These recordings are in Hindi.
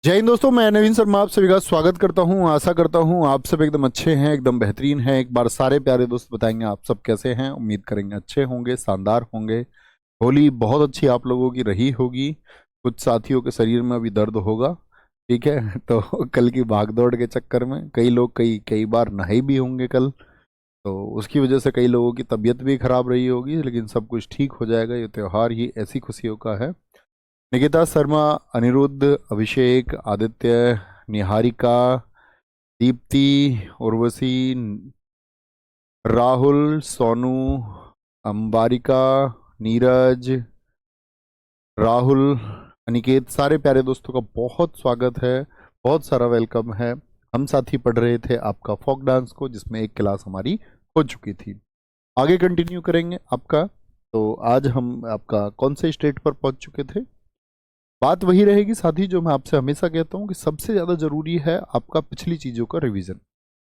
जय हिंद दोस्तों, मैं नवीन शर्मा आप सभी का स्वागत करता हूं। आशा करता हूं आप सब एकदम अच्छे हैं, एकदम बेहतरीन हैं। एक बार सारे प्यारे दोस्त बताएंगे आप सब कैसे हैं। उम्मीद करेंगे अच्छे होंगे, शानदार होंगे। होली बहुत अच्छी आप लोगों की रही होगी। कुछ साथियों के शरीर में अभी दर्द होगा, ठीक है। तो कल की भागदौड़ के चक्कर में कई लोग कई कई बार नहाए भी होंगे कल, तो उसकी वजह से कई लोगों की तबीयत भी खराब रही होगी, लेकिन सब कुछ ठीक हो जाएगा। ये त्योहार ही ऐसी खुशियों का है। निकिता शर्मा, अनिरुद्ध, अभिषेक, आदित्य, निहारिका, दीप्ति, उर्वशी, राहुल, सोनू, अंबारिका, नीरज, राहुल, अनिकेत, सारे प्यारे दोस्तों का बहुत स्वागत है। बहुत सारा वेलकम है। हम साथ ही पढ़ रहे थे आपका फोक डांस को, जिसमें एक क्लास हमारी हो चुकी थी। आगे कंटिन्यू करेंगे आपका। तो आज हम आपका कौन से स्टेट पर पहुंच चुके थे। बात वही रहेगी साथी, जो मैं आपसे हमेशा कहता हूँ कि सबसे ज़्यादा ज़रूरी है आपका पिछली चीज़ों का रिवीजन।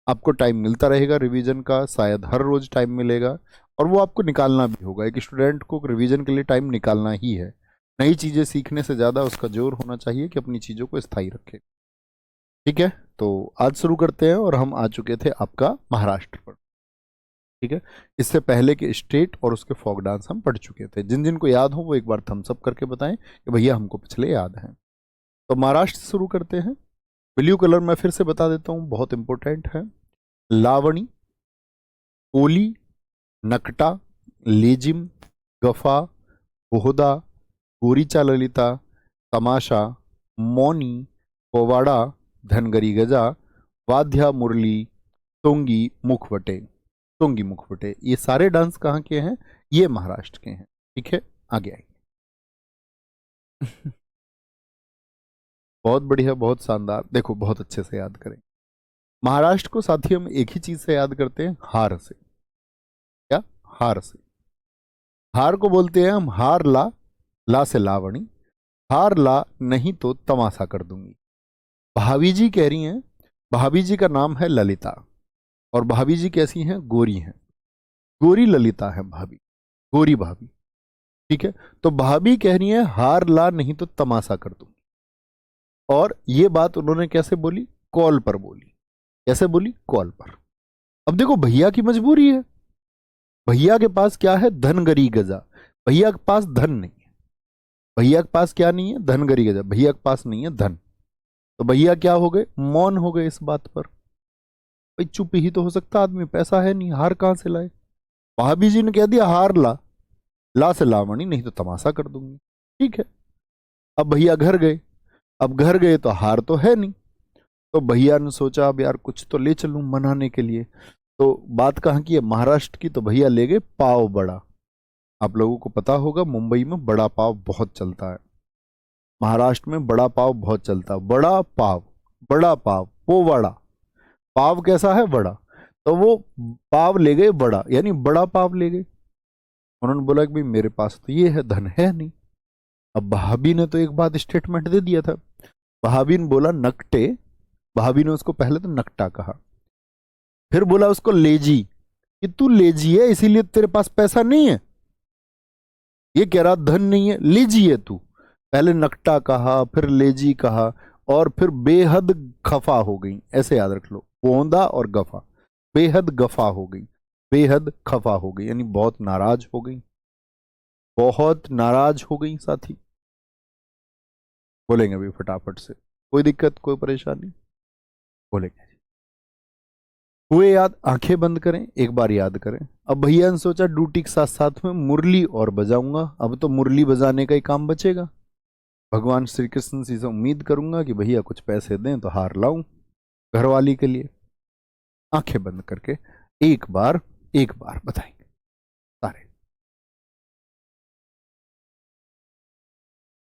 आपको टाइम मिलता रहेगा रिवीजन का, शायद हर रोज़ टाइम मिलेगा, और वो आपको निकालना भी होगा। एक स्टूडेंट को रिवीजन के लिए टाइम निकालना ही है। नई चीज़ें सीखने से ज़्यादा उसका जोर होना चाहिए कि अपनी चीज़ों को स्थायी रखे। ठीक है, तो आज शुरू करते हैं। और हम आ चुके थे आपका महाराष्ट्र पर, ठीक है। इससे पहले के स्टेट और उसके फोक डांस हम पढ़ चुके थे। जिन जिन को याद हो वो एक बार थम्स अप करके बताएं कि भैया हमको पिछले याद हैं। तो महाराष्ट्र से शुरू करते हैं। ब्लू कलर मैं फिर से बता देता हूँ, बहुत इंपॉर्टेंट है। लावणी, कोली, नकटा, लेजिम, गफा, बोहदा, गोरीचा ललिता, तमाशा, मौनी, पोवाड़ा, धनगरी गजा, वाद्या मुरली, तोंगी मुखवटे। तोंगी मुखवटे, ये सारे डांस कहाँ के हैं? ये महाराष्ट्र के हैं। ठीक है, आगे आइए। बहुत बढ़िया, बहुत शानदार। देखो, बहुत अच्छे से याद करें। महाराष्ट्र को साथी हम एक ही चीज से याद करते हैं, हार से। क्या? हार से। हार को बोलते हैं हम हार ला। ला से लावणी। हार ला, नहीं तो तमाशा कर दूंगी। भाभी जी कह रही हैं। भाभी जी का नाम है ललिता, और भाभी जी कैसी हैं? गोरी हैं। गोरी ललिता है भाभी, गोरी भाभी। ठीक है, तो भाभी कह रही है हार ला, नहीं तो तमाशा कर दूंगी। और ये बात उन्होंने कैसे बोली? कॉल पर बोली। कैसे बोली? कॉल पर। अब देखो, भैया की मजबूरी है। भैया के पास क्या है? धनगरी गजा। भैया के पास धन नहीं है। भैया के पास क्या नहीं है? धनगरी गजा। भैया के पास नहीं है धन। तो भैया क्या हो गए? मौन हो गए इस बात पर। भाई चुप ही तो हो सकता आदमी, पैसा है नहीं, हार कहां से लाए? भाभी जी ने कह दिया हार ला। ला से लावणी, नहीं तो तमाशा कर दूंगी। ठीक है। अब भैया घर गए। अब घर गए तो हार तो है नहीं। तो भैया ने सोचा अब यार कुछ तो ले चलूं मनाने के लिए। तो बात कहाँ की है? महाराष्ट्र की। तो भैया ले गए पाव बड़ा। आप लोगों को पता होगा मुंबई में बड़ा पाव बहुत चलता है। महाराष्ट्र में बड़ा पाव बहुत चलता है। बड़ा पाव, बड़ा पाव, पोवाड़ा। पाव कैसा है? बड़ा। तो वो पाव ले गए बड़ा, यानी बड़ा पाव ले गए। उन्होंने बोला कि भाई मेरे पास तो ये है, धन है नहीं। अब भाभी ने तो एक बात स्टेटमेंट दे दिया था। भाभी ने बोला नकटे। भाभी ने उसको पहले तो नकटा कहा, फिर बोला उसको लेजी, कि तू लेजी है इसीलिए तेरे पास पैसा नहीं है। ये कह रहा धन नहीं है, लेजी है तू। पहले नकटा कहा, फिर लेजी कहा, और फिर बेहद खफा हो गई। ऐसे याद रख लो, पोंदा और गफा। बेहद गफा हो गई, बेहद खफा हो गई, यानी बहुत नाराज हो गई। बहुत नाराज हो गई साथी। बोलेंगे अभी फटाफट से, कोई दिक्कत, कोई परेशानी? बोलेंगे। हुए याद, आंखें बंद करें, एक बार याद करें। अब भैया ने सोचा ड्यूटी के साथ साथ में मुरली और बजाऊंगा। अब तो मुरली बजाने का ही काम बचेगा। भगवान श्री कृष्ण से उम्मीद करूंगा कि भैया कुछ पैसे दें तो हार लाऊं घरवाली के लिए। आंखें बंद करके एक बार, एक बार बताएंगे सारे।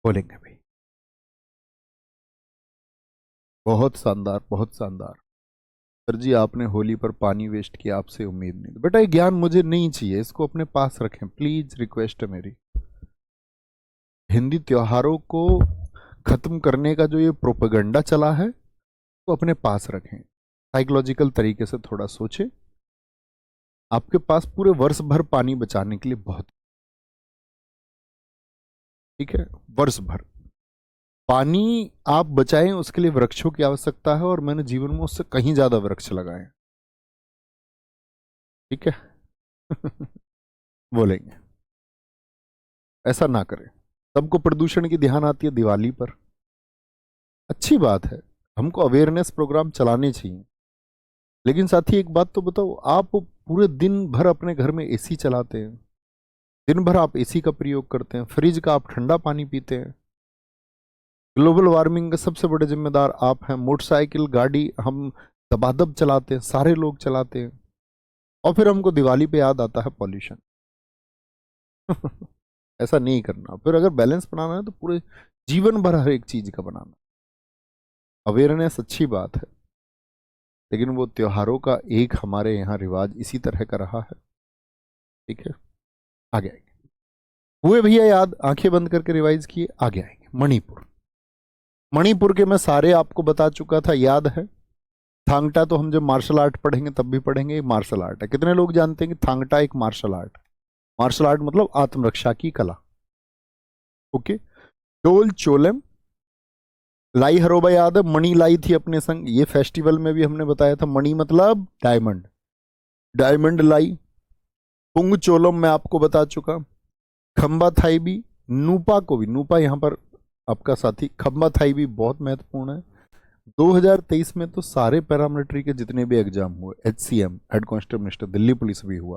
बोलेंगे भाई। बहुत शानदार, बहुत शानदार। सर जी आपने होली पर पानी वेस्ट किया, आपसे उम्मीद नहीं थी। बेटा ये ज्ञान मुझे नहीं चाहिए, इसको अपने पास रखें प्लीज, रिक्वेस्ट है मेरी। हिंदी त्योहारों को खत्म करने का जो ये प्रोपेगेंडा चला है, वो अपने पास रखें। साइकोलॉजिकल तरीके से थोड़ा सोचें। आपके पास पूरे वर्ष भर पानी बचाने के लिए बहुत, ठीक है, वर्ष भर। पानी आप बचाएं उसके लिए वृक्षों की आवश्यकता है, और मैंने जीवन में उससे कहीं ज्यादा वृक्ष लगाए हैं। ठीक है। बोलेंगे ऐसा ना करें। सबको प्रदूषण की ध्यान आती है दिवाली पर, अच्छी बात है, हमको अवेयरनेस प्रोग्राम चलाने चाहिए। लेकिन साथ ही एक बात तो बताओ, आप पूरे दिन भर अपने घर में एसी चलाते हैं, दिन भर आप एसी का प्रयोग करते हैं, फ्रिज का आप ठंडा पानी पीते हैं, ग्लोबल वार्मिंग के सबसे बड़े जिम्मेदार आप हैं। मोटरसाइकिल गाड़ी हम दबादब चलाते हैं, सारे लोग चलाते हैं, और फिर हमको दिवाली पे याद आता है पॉल्यूशन। ऐसा नहीं करना। फिर अगर बैलेंस बनाना है तो पूरे जीवन भर हर एक चीज का बनाना। अवेयरनेस अच्छी बात है, लेकिन वो त्योहारों का एक हमारे यहाँ रिवाज इसी तरह का रहा है। ठीक है, आगे आएंगे। हुए भैया याद, आंखें बंद करके रिवाइज किए, आगे आएंगे। मणिपुर। मणिपुर के मैं सारे आपको बता चुका था, याद है। थांगटा तो हम जब मार्शल आर्ट पढ़ेंगे तब भी पढ़ेंगे, ये मार्शल आर्ट है। कितने लोग जानते हैं कि थांगटा एक मार्शल आर्ट? मार्शल आर्ट मतलब आत्मरक्षा की कला। ओके। डोल चोलम, लाई हरोबा याद है, मणि लाई थी अपने संग, ये फेस्टिवल में भी हमने बताया था। मणि मतलब डायमंड, डायमंड लाई। पुंग चोलम मैं आपको बता चुका। खंबा थाई भी, नूपा को भी, नूपा यहां पर आपका साथी, खंबा थाई भी बहुत महत्वपूर्ण है। 2023 में तो सारे पैरामिलिट्री के जितने भी एग्जाम हुए, HCM head constable minister, Delhi police भी हुआ,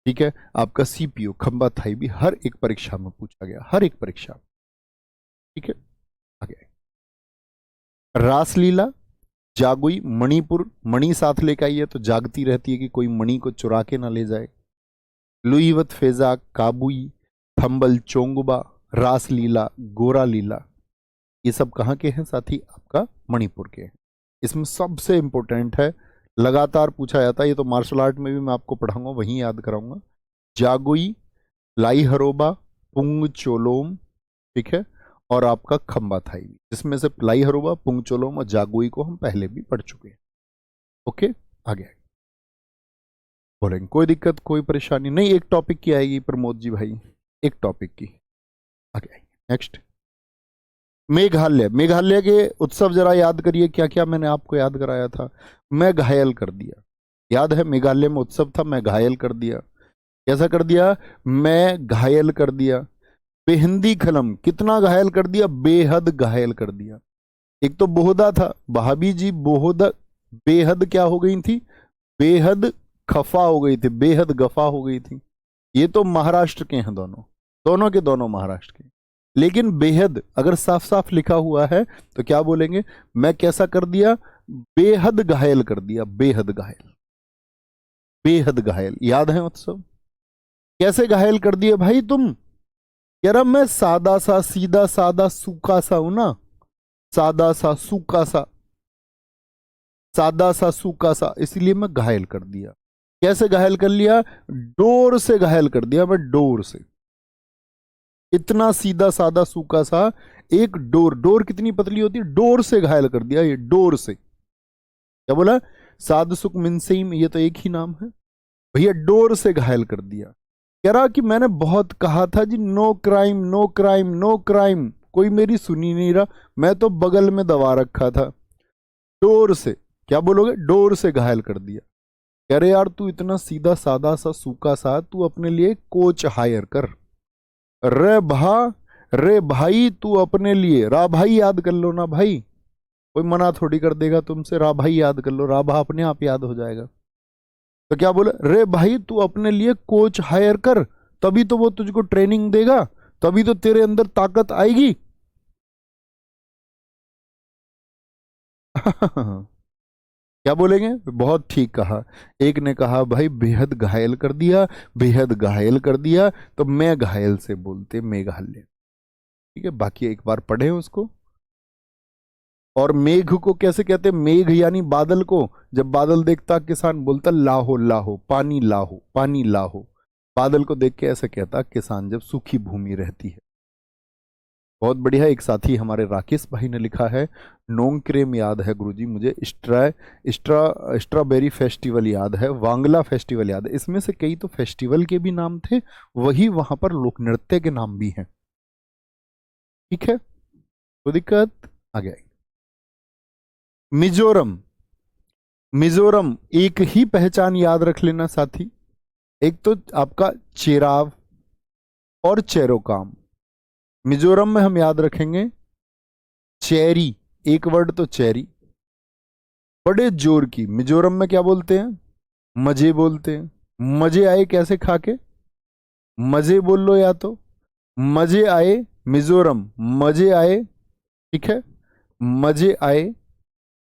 ठीक है, आपका CPO खंबा थाई भी हर एक परीक्षा में पूछा गया, हर एक परीक्षा। ठीक है, आगे। रासलीला जागुई मणिपुर, मणि साथ लेकर आई है तो जागती रहती है कि कोई मणि को चुरा के ना ले जाए। लुईवत फेजा काबुई, थंबल चोंगुबा, रासलीला, गोरा लीला, ये सब कहाँ के हैं साथी? आपका मणिपुर के हैं। इसमें सबसे इंपॉर्टेंट है, लगातार पूछा जाता है, ये तो मार्शल आर्ट में भी मैं आपको पढ़ाऊंगा, वहीं याद कराऊंगा। जागुई, लाई हरोबा, पुंग चोलोम, ठीक है, और आपका खंबा थाई, जिसमें से लाई हरोबा, पुंग चोलोम और जागुई को हम पहले भी पढ़ चुके हैं। ओके, आगे बोलेंगे। कोई दिक्कत कोई परेशानी नहीं? एक टॉपिक की आएगी प्रमोद जी भाई, एक टॉपिक की। आगे आएंगे। नेक्स्ट, मेघालय। मेघालय के उत्सव जरा याद करिए, क्या क्या मैंने आपको याद कराया था। मैं घायल कर दिया, याद है? मेघालय में उत्सव था, मैं घायल कर दिया। कैसा कर दिया? मैं घायल कर दिया। बेहिंदी खलम, कितना घायल कर दिया? बेहद घायल कर दिया। एक तो बोहदा था, भाभी जी बोहदा, बेहद क्या हो गई थी? बेहद खफा हो गई थी, बेहद गफा हो गई थी। ये तो महाराष्ट्र के हैं दोनों, दोनों के दोनों महाराष्ट्र के। लेकिन बेहद अगर साफ साफ लिखा हुआ है तो क्या बोलेंगे? मैं कैसा कर दिया? बेहद घायल कर दिया, बेहद घायल, बेहद घायल। याद है उत्सव? कैसे घायल कर दिए भाई तुम? कह रहा मैं सादा सा, सीधा सादा, सूखा सा हूं ना, सादा सा सूखा सा, सादा सा सूखा सा, इसलिए मैं घायल कर दिया। कैसे घायल कर लिया? डोर से घायल कर दिया मैं, डोर से। इतना सीधा सादा सूखा सा, एक डोर, डोर कितनी पतली होती है, डोर से घायल कर दिया, ये डोर से। क्या बोला? साध सुख मिनसेम, ये तो एक ही नाम है भैया, डोर से घायल कर दिया। कह रहा कि मैंने बहुत कहा था जी, no crime no crime no crime, कोई मेरी सुनी नहीं रहा, मैं तो बगल में दबा रखा था। डोर से, क्या बोलोगे? डोर से घायल कर दिया। कह रहे यार तू इतना सीधा सादा सा सूखा सा, तू अपने लिए कोच हायर कर। रे भा, रे भाई तू अपने लिए, रा भाई याद कर लो ना भाई, कोई मना थोड़ी कर देगा तुमसे। रा भाई याद कर लो, राभा अपने आप याद हो जाएगा। तो क्या बोले? रे भाई तू अपने लिए कोच हायर कर, तभी तो वो तुझको ट्रेनिंग देगा, तभी तो तेरे अंदर ताकत आएगी। क्या बोलेंगे? बहुत ठीक कहा। एक ने कहा भाई बेहद घायल कर दिया, बेहद घायल कर दिया, तो मैं घायल से बोलते मेघालय। ठीक है, बाकी एक बार पढ़े उसको। और मेघ को कैसे कहते? मेघ यानी बादल को, जब बादल देखता किसान बोलता लाहो लाहो, पानी लाहो, पानी लाहो। बादल को देख के ऐसे कहता किसान जब सूखी भूमि रहती है। बहुत बढ़िया। एक साथी हमारे राकेश भाई ने लिखा है, नोंग क्रेम याद है गुरुजी मुझे, स्ट्रॉबेरी फेस्टिवल याद है, वांगला फेस्टिवल याद है। इसमें से कई तो फेस्टिवल के भी नाम थे, वही वहां पर लोक नृत्य के नाम भी हैं। ठीक है, तो दिक्कत आ गया। मिजोरम, मिजोरम एक ही पहचान याद रख लेना साथी, एक तो आपका चेराव और चेरोकाम। मिजोरम में हम याद रखेंगे चेरी, एक वर्ड तो चेरी, बड़े जोर की। मिजोरम में क्या बोलते हैं? मजे बोलते हैं। मजे आए कैसे खा के? मजे बोल लो, या तो मजे आए मिजोरम, मजे आए, ठीक है, मजे आए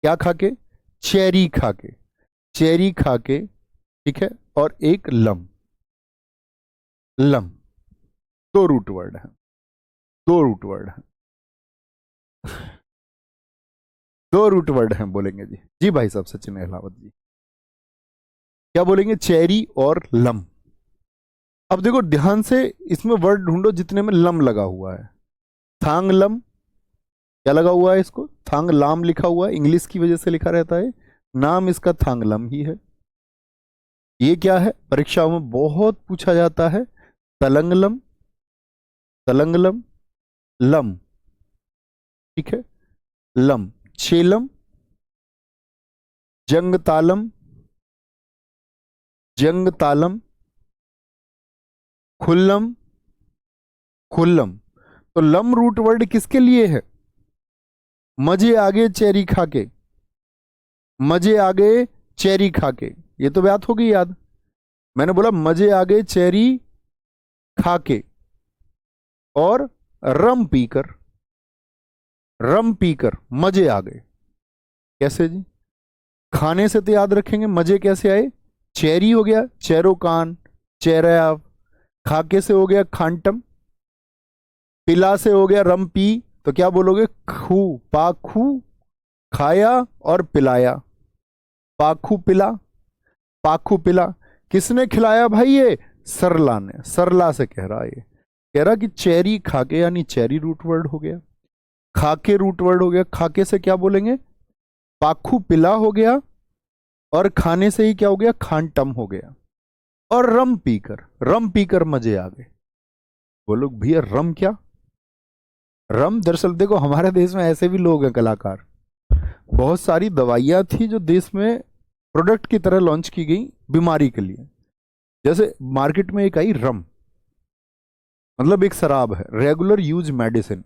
क्या खा के? चेरी खा के, चेरी खा के, ठीक है। और एक लम, लम, दो रूट वर्ड है, दो रूट वर्ड है, दो रूट वर्ड हैं बोलेंगे जी। जी भाई साहब सचिन अहलावत जी, क्या बोलेंगे? चेरी और लम। अब देखो ध्यान से, इसमें वर्ड ढूंढो जितने में लम लगा हुआ है। थांग लम, क्या लगा हुआ है इसको? थांग लाम लिखा हुआ है, इंग्लिश की वजह से लिखा रहता है, नाम इसका थांग लम ही है। ये क्या है? परीक्षाओं में बहुत पूछा जाता है, तलंगलम, तलंगलम, लम, ठीक है, लम। छेलम, जंग तालम, जंग तालम, खुल्लम, खुल्लम। तो लम रूट वर्ड किसके लिए है? मजे आगे चेरी खा के, मजे आगे चेरी खा के, ये तो बात होगी याद। मैंने बोला मजे आगे चेरी खा के और रम पीकर, रम पीकर मजे आ गए। कैसे जी? खाने से तो याद रखेंगे मजे कैसे आए? चेरी हो गया चेरोकान, चेराव। खाके से हो गया खांटम, पिला से हो गया रम पी, तो क्या बोलोगे? खू, पाखू, खाया और पिलाया, पाखू पिला, पाखू पिला। किसने खिलाया भाई? ये सरला ने, सरला से कह रहा है, ये कह रहा कि चेरी खाके, यानी चेरी रूट वर्ड हो गया, खाके रूट वर्ड हो गया। खाके से क्या बोलेंगे? पाखू पिला हो गया, और खाने से ही क्या हो गया? खांटम हो गया। और रम पीकर, रम पीकर मजे आ गए। बोलो भैया रम क्या? रम दरअसल देखो हमारे देश में ऐसे भी लोग हैं कलाकार, बहुत सारी दवाइयां थी जो देश में प्रोडक्ट की तरह लॉन्च की गई बीमारी के लिए। जैसे मार्केट में एक आई रम, मतलब एक शराब है, रेगुलर यूज मेडिसिन,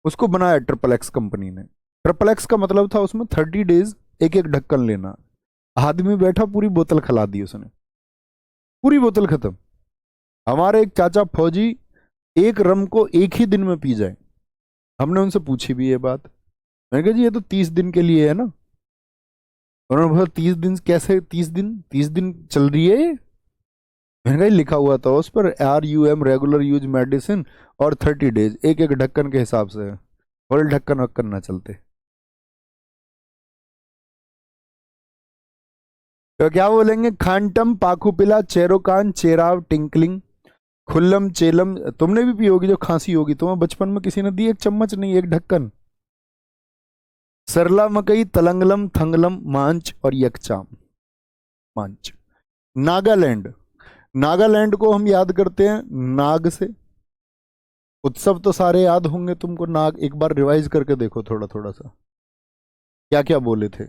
उसको बनाया ट्रिपल एक्स कंपनी ने। ट्रिपल एक्स का मतलब था उसमें 30 डेज एक एक ढक्कन लेना। आदमी बैठा पूरी बोतल खिला दी उसने, पूरी बोतल खत्म। हमारे एक चाचा फौजी एक रम को एक ही दिन में पी जाए। हमने उनसे पूछी भी ये बात, मैंने कहा जी ये तो 30 दिन के लिए है ना। उन्होंने बोला 30 दिन कैसे? 30 दिन, 30 दिन चल रही है ये? मैंने कहा लिखा हुआ था उस पर RUM, रेगुलर यूज मेडिसिन, और 30 डेज, एक एक ढक्कन के हिसाब से, और ढक्कन वक्कन ना चलते। तो क्या बोलेंगे? खांटम, पाखुपिला, चेरोकान, चेराव, टिंकलिंग, खुल्लम, चेलम। तुमने भी पी होगी, जो खांसी होगी तुम्हें बचपन में किसी ने दी, एक चम्मच नहीं एक ढक्कन। सरला मकई, तलंगलम, थंगलम, मांच और यकचाम, मांच। नागालैंड, नागालैंड को हम याद करते हैं नाग से। उत्सव तो सारे याद होंगे तुमको, नाग एक बार रिवाइज करके देखो थोड़ा थोड़ा सा, क्या क्या बोले थे।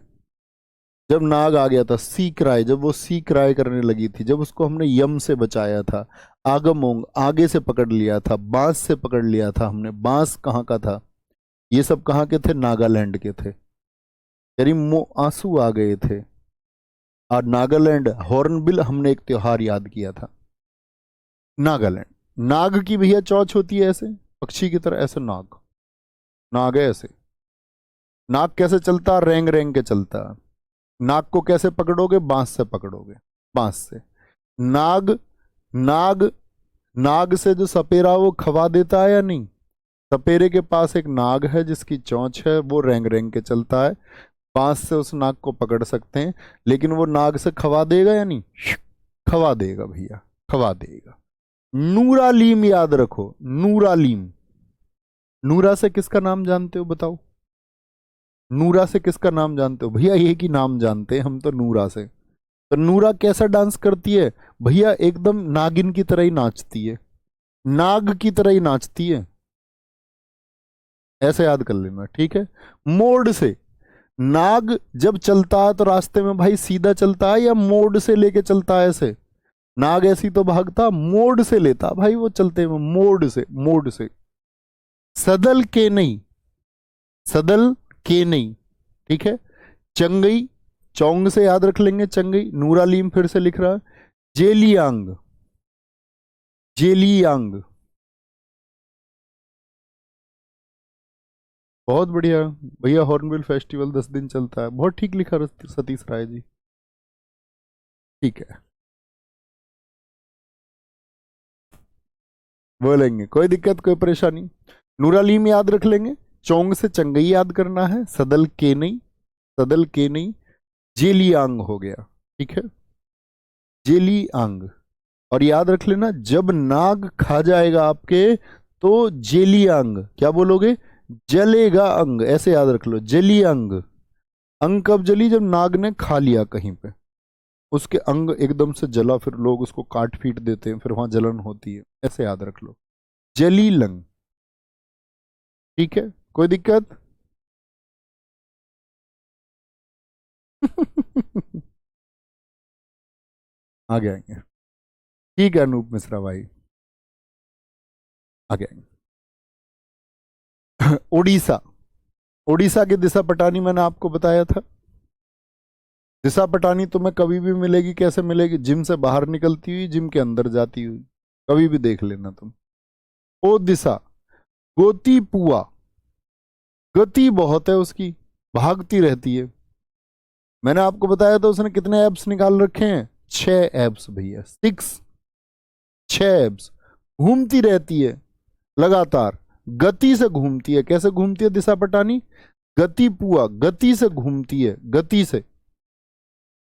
जब नाग आ गया था, सीक राय, जब वो सीक राय करने लगी थी, जब उसको हमने यम से बचाया था, आगमोंग आगे से पकड़ लिया था, बांस से पकड़ लिया था हमने। बांस कहाँ का था? ये सब कहाँ के थे? नागालैंड के थे। यानी आंसू आ गए थे। और नागालैंड हॉर्नबिल हमने एक त्योहार याद किया था, नागालैंड। नाग की भैया चौच होती है ऐसे पक्षी की तरह, ऐसे नाग, नाग है ऐसे। नाग कैसे चलता? रेंग रेंग के चलता। नाग को कैसे पकड़ोगे? बांस से पकड़ोगे, बांस से। नाग, नाग, नाग से जो सपेरा वो खवा देता है या नहीं? सपेरे के पास एक नाग है जिसकी चोंच है, वो रेंग रेंग के चलता है। बांस से उस नाग को पकड़ सकते हैं, लेकिन वो नाग से खवा देगा या नहीं? खवा देगा भैया, खवा देगा। नूरालीम याद रखो, नूरालीम। नूरा से किसका नाम जानते हो बताओ? नूरा से किसका नाम जानते हो भैया? एक ही नाम जानते हैं हम तो, नूरा से। तो नूरा कैसा डांस करती है भैया? एकदम नागिन की तरह ही नाचती है, नाग की तरह ही नाचती है। ऐसे याद कर लेना, ठीक है। मोड़ से, नाग जब चलता है तो रास्ते में भाई सीधा चलता है या मोड़ से लेके चलता है ऐसे? नाग ऐसी तो भागता, मोड़ से लेता भाई वो चलते हुए, मोड़ से, मोड़ से। सदल के नहीं, सदल के नहीं, ठीक है। चंगई, चौंग से याद रख लेंगे चंगई। नूरालीम फिर से लिख रहा है। जेलियांग, जेलियांग, बहुत बढ़िया भैया। हॉर्नबिल फेस्टिवल 10 दिन चलता है, बहुत ठीक लिखा सतीश राय जी, ठीक है। बोलेंगे, कोई दिक्कत कोई परेशानी। नूरालीम याद रख लेंगे। चोंग से चंगई याद करना है। सदल के नहीं, सदल के नहीं। जेलियांग हो गया, ठीक है, जेलियांग। और याद रख लेना, जब नाग खा जाएगा आपके तो जेलियांग, क्या बोलोगे? जलेगा अंग, ऐसे याद रख लो, जलियांग। अंग कब जली? जब नाग ने खा लिया कहीं पे, उसके अंग एकदम से जला, फिर लोग उसको काट पीट देते हैं, फिर वहां जलन होती है, ऐसे याद रख लो, जली लंग, ठीक है। कोई दिक्कत? आगे आएंगे, ठीक है अनूप मिश्रा भाई, आगे आएंगे। उड़ीसा, उड़ीसा की दिशा पटानी मैंने आपको बताया था। दिशा पटानी तुम्हें कभी भी मिलेगी, कैसे मिलेगी? जिम से बाहर निकलती हुई, जिम के अंदर जाती हुई, कभी भी देख लेना तुम। ओ दिशा, गोती पुआ, गति बहुत है उसकी, भागती रहती है। मैंने आपको बताया था उसने कितने एब्स निकाल रखे हैं? 6 एब्स भैया, 6, 6 एब्स। घूमती रहती है लगातार, गति से घूमती है। कैसे घूमती है दिशा पटानी? गति पुआ, गति से घूमती है, गति से,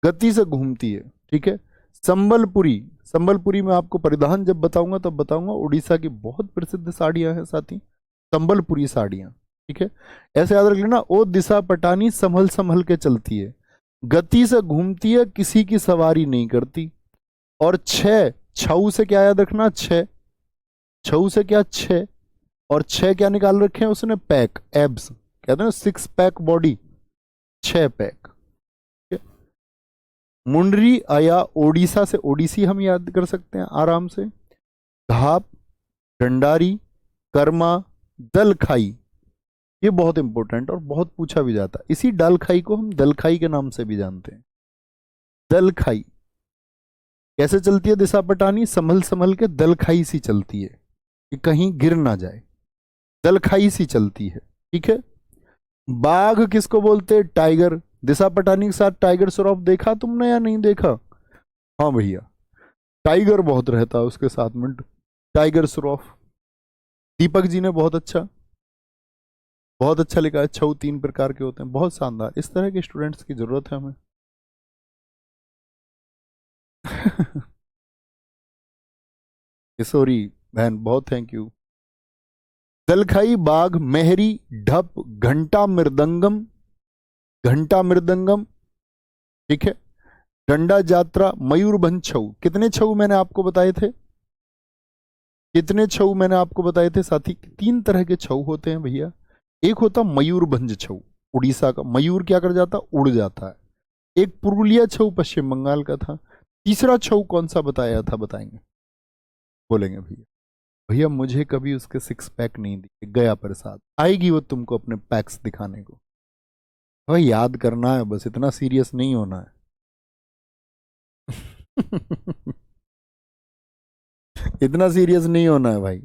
गति से घूमती है, ठीक है। संबलपुरी, संबलपुरी में आपको परिधान जब बताऊंगा तब बताऊंगा। उड़ीसा की बहुत प्रसिद्ध साड़ियां हैं साथी, संबलपुरी साड़ियां, ठीक है। ऐसे याद रख लेना, ओ दिशा पटानी संभल संभल के चलती है, गति से घूमती है, किसी की सवारी नहीं करती। और 6, छऊ से क्या याद रखना? 6, छऊ से क्या? 6। और 6 क्या निकाल रखे हैं उसने? पैक, एब्स, कहते हैं 6 पैक बॉडी, 6 पैक। मुंडरी आया ओडिशा से, ओडिसी हम याद कर सकते हैं आराम से। घाप, डंडारी, कर्मा, दलखाई, ये बहुत इंपॉर्टेंट और बहुत पूछा भी जाता है। इसी दलखाई को हम दलखाई के नाम से भी जानते हैं। दलखाई कैसे चलती है दिशा पटानी? संभल संभल के, दलखाई सी चलती है कि कहीं गिर ना जाए, दलखाई सी चलती है, ठीक है। बाघ किसको बोलते हैं? टाइगर। दिशा पटानी के साथ टाइगर श्रॉफ देखा तुमने या नहीं देखा? हाँ भैया, टाइगर बहुत रहता है उसके साथ में, टाइगर श्रॉफ। दीपक जी ने बहुत अच्छा लिखा है। छऊ 3 प्रकार के होते हैं, बहुत शानदार। इस तरह के स्टूडेंट्स की जरूरत है हमें। किशोरी बहन बहुत थैंक यू। दलखाई, बाघ, मेहरी, ढप, घंटा मृदंगम, घंटा मृदंगम, ठीक है। डंडा यात्रा, मयूरभंज छऊ। कितने छऊ मैंने आपको बताए थे? कितने छऊ मैंने आपको बताए थे साथी? 3 तरह के छऊ होते हैं भैया। एक होता मयूरभंज छऊ, उड़ीसा का। मयूर क्या कर जाता? उड़ जाता है। एक पुरुलिया छऊ पश्चिम बंगाल का था। तीसरा छऊ कौन सा बताया था, बताएंगे? बोलेंगे भैया, भैया मुझे कभी उसके 6 पैक नहीं दिखे, गया प्रसाद। आएगी वो तुमको अपने पैक्स दिखाने को। भाई याद करना है बस, इतना सीरियस नहीं होना है। इतना सीरियस नहीं होना है भाई।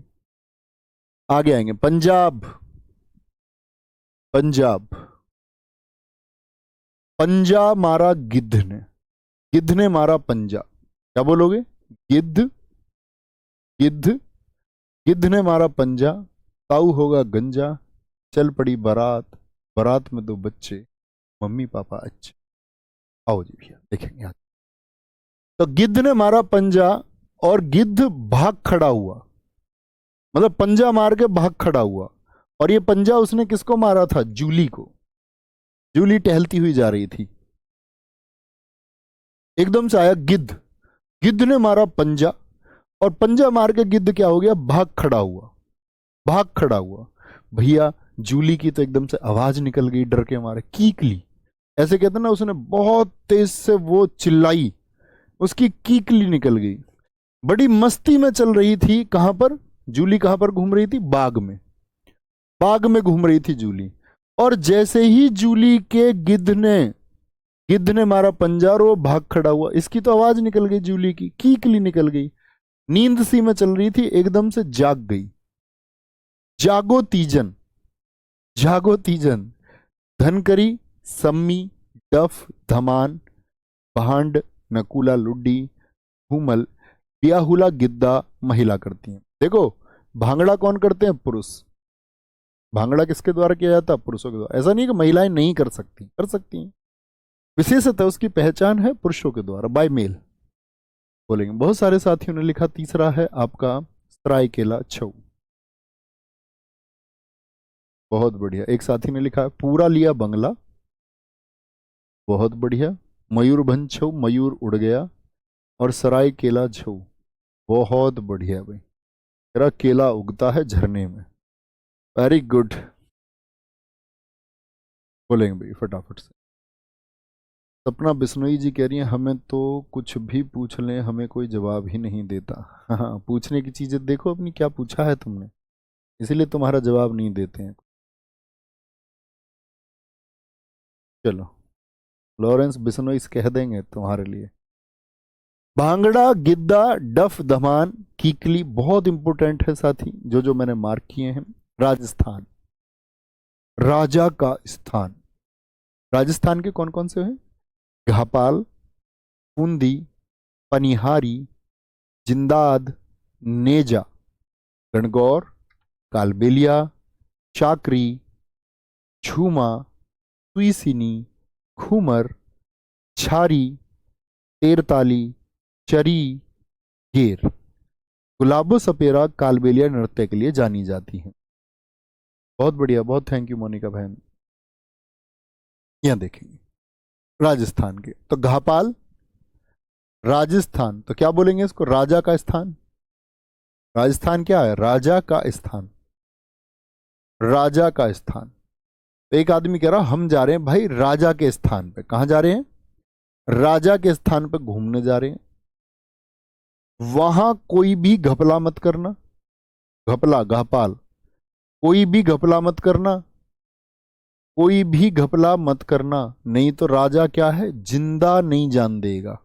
आगे आएंगे, पंजाब, पंजाब। पंजा मारा गिद्ध ने, गिद्ध ने मारा पंजा, क्या बोलोगे? गिद्ध, गिद्ध, गिद्ध ने मारा पंजा, ताऊ होगा गंजा, चल पड़ी बारात, बारात में 2 बच्चे, मम्मी पापा अच्छे। आओ जी भैया देखेंगे आज। तो गिद्ध ने मारा पंजा और गिद्ध भाग खड़ा हुआ, मतलब पंजा मार के भाग खड़ा हुआ। और ये पंजा उसने किसको मारा था? जूली को। जूली टहलती हुई जा रही थी, एकदम से आया गिद्ध, गिद्ध ने मारा पंजा, और पंजा मार के गिद्ध क्या हो गया? भाग खड़ा हुआ, भाग खड़ा हुआ। भैया जूली की तो एकदम से आवाज निकल गई डर के मारे, कीकली ऐसे कहते ना, उसने बहुत तेज से वो चिल्लाई, उसकी कीकली निकल गई। बड़ी मस्ती में चल रही थी, कहां पर जूली, कहां पर घूम रही थी, बाग में, बाग में घूम रही थी जूली। और जैसे ही जूली के गिद्ध ने मारा पंजा और वो भाग खड़ा हुआ, इसकी तो आवाज निकल गई, जूली की कीकली निकल गई। नींद सी में चल रही थी, एकदम से जाग गई। जागो तीजन, जागो तीजन, धनकरी, सम्मी, डफ, धमान, भांड, नकुला, लुड्डी, हुमल, बियाहुला, गिद्दा महिला करती हैं। देखो, भांगड़ा कौन करते हैं, पुरुष। भांगड़ा किसके द्वारा किया जाता है, पुरुषों के द्वारा। ऐसा नहीं कि महिलाएं नहीं कर सकती, कर सकती हैं, विशेषतः उसकी पहचान है पुरुषों के द्वारा, बाय मेल बोलेंगे। बहुत सारे साथियों ने लिखा। तीसरा है आपका सरायकेला छऊ, बहुत बढ़िया। एक साथी ने लिखा पूरा लिया बंगला, बहुत बढ़िया। मयूरभंज छऊ, मयूर उड़ गया। और सरायकेला छऊ, बहुत बढ़िया भाई, तेरा केला उगता है झरने में, वेरी गुड बोलेंगे भाई फटाफट से। सपना बिश्नोई जी कह रही हैं हमें तो कुछ भी पूछ लें हमें कोई जवाब ही नहीं देता। हाँ, पूछने की चीजें देखो अपनी, क्या पूछा है तुमने, इसीलिए तुम्हारा जवाब नहीं देते हैं। चलो, लॉरेंस बिश्नोई कह देंगे तुम्हारे लिए। भांगड़ा, गिद्दा, डफ, धमान, कीकली बहुत इंपॉर्टेंट है साथी, जो जो मैंने मार्क किए हैं। राजस्थान, राजा का स्थान। राजस्थान के कौन कौन से हैं, घापाल, बूंदी, पनिहारी, जिंदाद, नेजा, गणगौर, कालबेलिया, चाकरी, झूमा, सुईसिनी, खूमर, छारी, तेरताली, चरी, गेर। गुलाबो सपेरा कालबेलिया नृत्य के लिए जानी जाती है। बहुत बढ़िया, बहुत थैंक यू मोनिका बहन। यहां देखेंगे राजस्थान के, तो घापाल राजस्थान, तो क्या बोलेंगे इसको, राजा का स्थान। राजस्थान क्या है, राजा का स्थान, राजा का स्थान। तो एक आदमी कह रहा हम जा रहे हैं भाई राजा के स्थान पे, कहां जा रहे हैं, राजा के स्थान पे घूमने जा रहे हैं। वहां कोई भी घपला मत करना, घपला, घापाल, कोई भी घपला मत करना, कोई भी घपला मत करना, नहीं तो राजा क्या है, जिंदा नहीं जान देगा,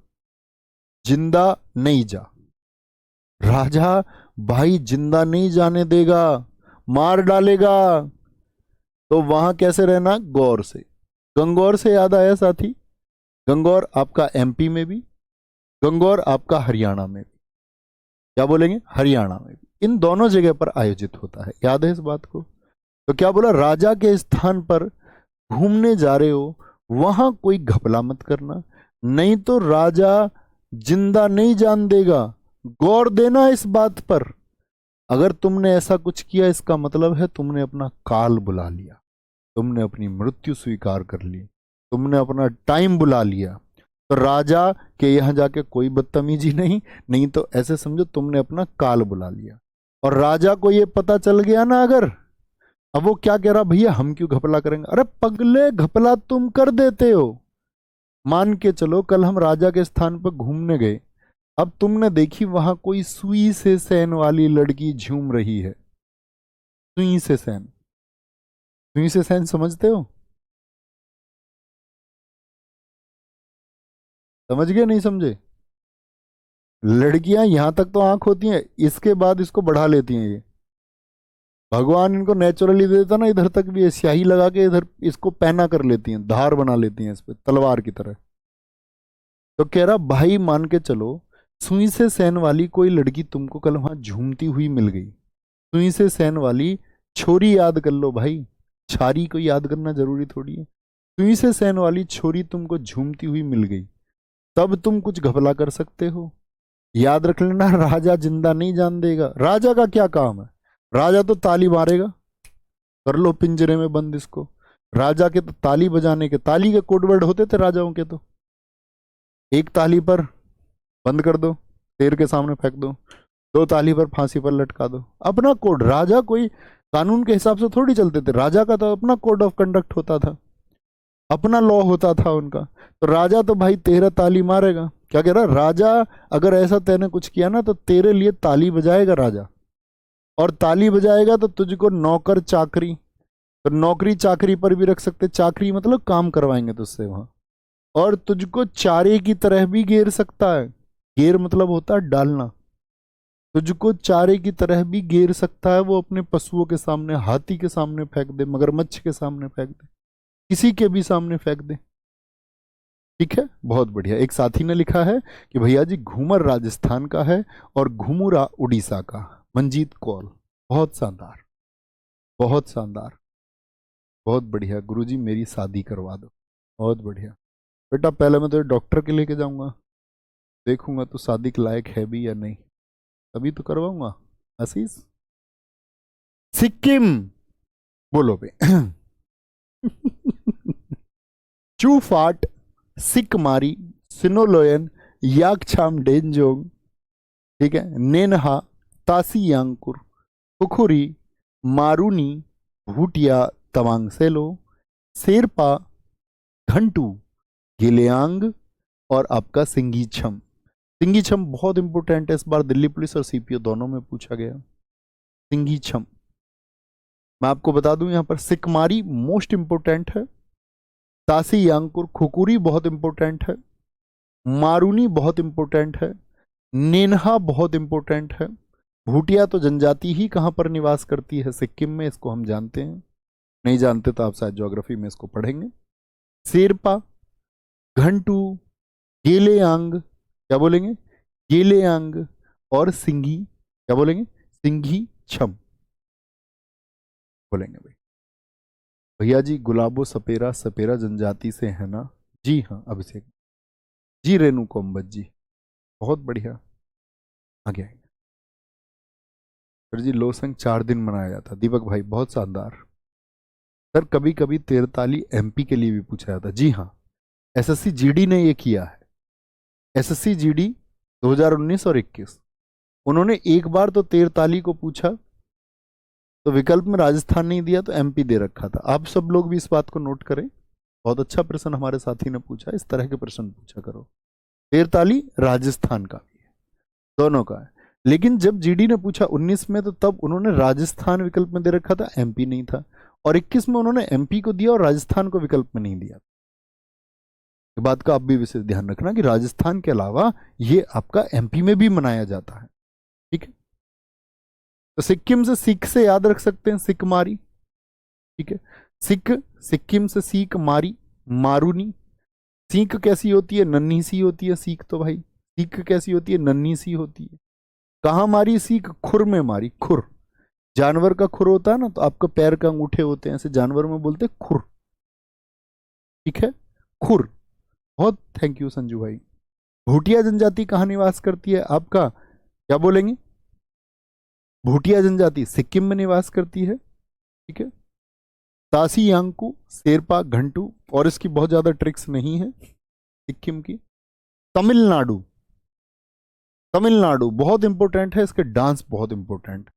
जिंदा नहीं जा, राजा भाई जिंदा नहीं जाने देगा, मार डालेगा। तो वहां कैसे रहना, गौर से। गंगौर से याद आया साथी, गंगौर आपका एमपी में भी, गंगौर आपका हरियाणा में भी, क्या बोलेंगे, हरियाणा में भी, इन दोनों जगह पर आयोजित होता है, याद है इस बात को। तो क्या बोला, राजा के स्थान पर घूमने जा रहे हो, वहां कोई घपला मत करना, नहीं तो राजा जिंदा नहीं जान देगा। गौर देना इस बात पर, अगर तुमने ऐसा कुछ किया इसका मतलब है तुमने अपना काल बुला लिया, तुमने अपनी मृत्यु स्वीकार कर ली, तुमने अपना टाइम बुला लिया। तो राजा के यहां जाके कोई बदतमीजी नहीं, नहीं तो ऐसे समझो तुमने अपना काल बुला लिया। और राजा को ये पता चल गया ना अगर, अब वो क्या कह रहा, भैया हम क्यों घपला करेंगे, अरे पगले घपला तुम कर देते हो। मान के चलो कल हम राजा के स्थान पर घूमने गए, अब तुमने देखी वहां कोई सुई से सैन वाली लड़की झूम रही है, सुई से सैन, सुई से सैन समझते हो, समझ गए नहीं समझे। लड़कियां यहां तक तो आंख होती हैं, इसके बाद इसको बढ़ा लेती हैं ये, भगवान इनको नेचुरली दे देता ना, इधर तक भी ये स्याही लगा के इधर इसको पैना कर लेती हैं, धार बना लेती हैं इस पे तलवार की तरह। तो कह रहा भाई मान के चलो सुई से सैन वाली कोई लड़की तुमको कल वहां झूमती हुई मिल गई, सुई से सैन वाली छोरी याद कर लो भाई, छारी को याद करना जरूरी थोड़ी है। सुई से सैन वाली छोरी तुमको झूमती हुई मिल गई, तब तुम कुछ घपला कर सकते हो। याद रख लेना, राजा जिंदा नहीं जान देगा। राजा का क्या काम है, राजा तो ताली मारेगा, कर लो पिंजरे में बंद इसको। राजा के तो ताली बजाने के, ताली के कोडवर्ड होते थे राजाओं के, तो एक ताली पर बंद कर दो, शेर के सामने फेंक दो, दो ताली पर फांसी पर लटका दो, अपना कोड। राजा कोई कानून के हिसाब से थोड़ी चलते थे। राजा का तो अपना कोड ऑफ कंडक्ट होता था, अपना लॉ होता था उनका। तो राजा तो भाई तेरा ताली मारेगा। क्या कह रहा राजा, अगर ऐसा तेने कुछ किया ना तो तेरे लिए ताली बजाएगा राजा, और ताली बजाएगा तो तुझको नौकर चाकरी, तो नौकरी चाकरी पर भी रख सकते, चाकरी मतलब काम करवाएंगे तुझसे वहां, और तुझको चारे की तरह भी घेर सकता है। घेर मतलब होता है डालना। तुझको चारे की तरह भी घेर सकता है वो, अपने पशुओं के सामने, हाथी के सामने फेंक दे, मगरमच्छ के सामने फेंक दे, किसी के भी सामने फेंक दे। ठीक है, बहुत बढ़िया। एक साथी ने लिखा है कि भैया जी घूमर राजस्थान का है और घुमुरा उड़ीसा का। मंजीत कौल, बहुत शानदार, बहुत शानदार, बहुत बढ़िया। गुरुजी मेरी शादी करवा दो। बहुत बढ़िया बेटा, पहले मैं तो डॉक्टर के लेके जाऊंगा, देखूंगा तो शादी के लायक है भी या नहीं, तभी तो करवाऊंगा। आशीष, सिक्किम बोलो बे। चूफाट, सिकमारी, सिनोलोयन, याकछाम डेंजोंग, ठीक है, नेनहा, तासी यांकुर, खुखुरी, मारूनी, भूटिया, तवांग सेलो, शेरपा, घंटू, गिलियांग, और आपका सिंगीछम। सिंगीछम बहुत इंपॉर्टेंट है, इस बार दिल्ली पुलिस और सीपीओ दोनों में पूछा गया। सिंगीछम मैं आपको बता दूं, यहां पर सिकमारी मोस्ट इंपोर्टेंट है, तासी यांकुर खुकुरी बहुत इंपोर्टेंट है, मारूनी बहुत इंपोर्टेंट है, नेनहा बहुत इंपोर्टेंट है। भूटिया तो जनजाति ही कहां पर निवास करती है, सिक्किम में, इसको हम जानते हैं। नहीं जानते तो आप शायद ज्योग्राफी में इसको पढ़ेंगे। शेरपा, घंटू, गेलेयांग, क्या बोलेंगे, गेलेयांग, और सिंघी, क्या बोलेंगे, सिंघी छम बोलेंगे भाई। भैया जी गुलाबो सपेरा, सपेरा जनजाति से है ना? जी हाँ अभिषेक जी, रेणु कोम्बत जी, बहुत बढ़िया। आगे आएंगे सर जी। लोसंग 4 दिन मनाया जाता। दीपक भाई बहुत शानदार सर। कभी कभी तेरताली एमपी के लिए भी पूछा जाता। जी हाँ, एसएससी जीडी ने ये किया है। एसएससी जीडी 2019 और 21, उन्होंने एक बार तो तेरताली को पूछा, तो विकल्प में राजस्थान नहीं दिया तो एमपी दे रखा था। आप सब लोग भी इस बात को नोट करें। बहुत अच्छा प्रश्न हमारे साथी ने पूछा, इस तरह के प्रश्न पूछा करो। तेरताली राजस्थान का भी है, दोनों का है। लेकिन जब जीडी ने पूछा 19 में, तो तब उन्होंने राजस्थान विकल्प में दे रखा था, एमपी नहीं था। और 21 में उन्होंने एमपी को दिया और राजस्थान को विकल्प में नहीं दिया। इस बात का आप भी विशेष ध्यान रखना कि राजस्थान के अलावा ये आपका एमपी में भी मनाया जाता है। ठीक है, तो सिक्किम से सिख से याद रख सकते हैं, सिख मारी। ठीक है, सिख, सिक्किम से सीख मारी, मारूनी। सीख कैसी होती है, नन्ही सी होती है सीख, तो भाई सीख कैसी होती है, नन्ही सी होती है। कहाँ मारी सीख, खुर में मारी। खुर, जानवर का खुर होता है ना, तो आपका पैर का अंगूठे होते हैं, ऐसे जानवर में बोलते हैं खुर। ठीक है, खुर। बहुत थैंक यू संजू भाई। भूटिया जनजाति कहाँ निवास करती है आपका, क्या बोलेंगे, भूटिया जनजाति सिक्किम में निवास करती है। ठीक है, तासी यांकू, शेरपा, घंटू, और इसकी बहुत ज्यादा ट्रिक्स नहीं है सिक्किम की। तमिलनाडु, तमिलनाडु बहुत इंपॉर्टेंट है, इसके डांस बहुत इंपॉर्टेंट।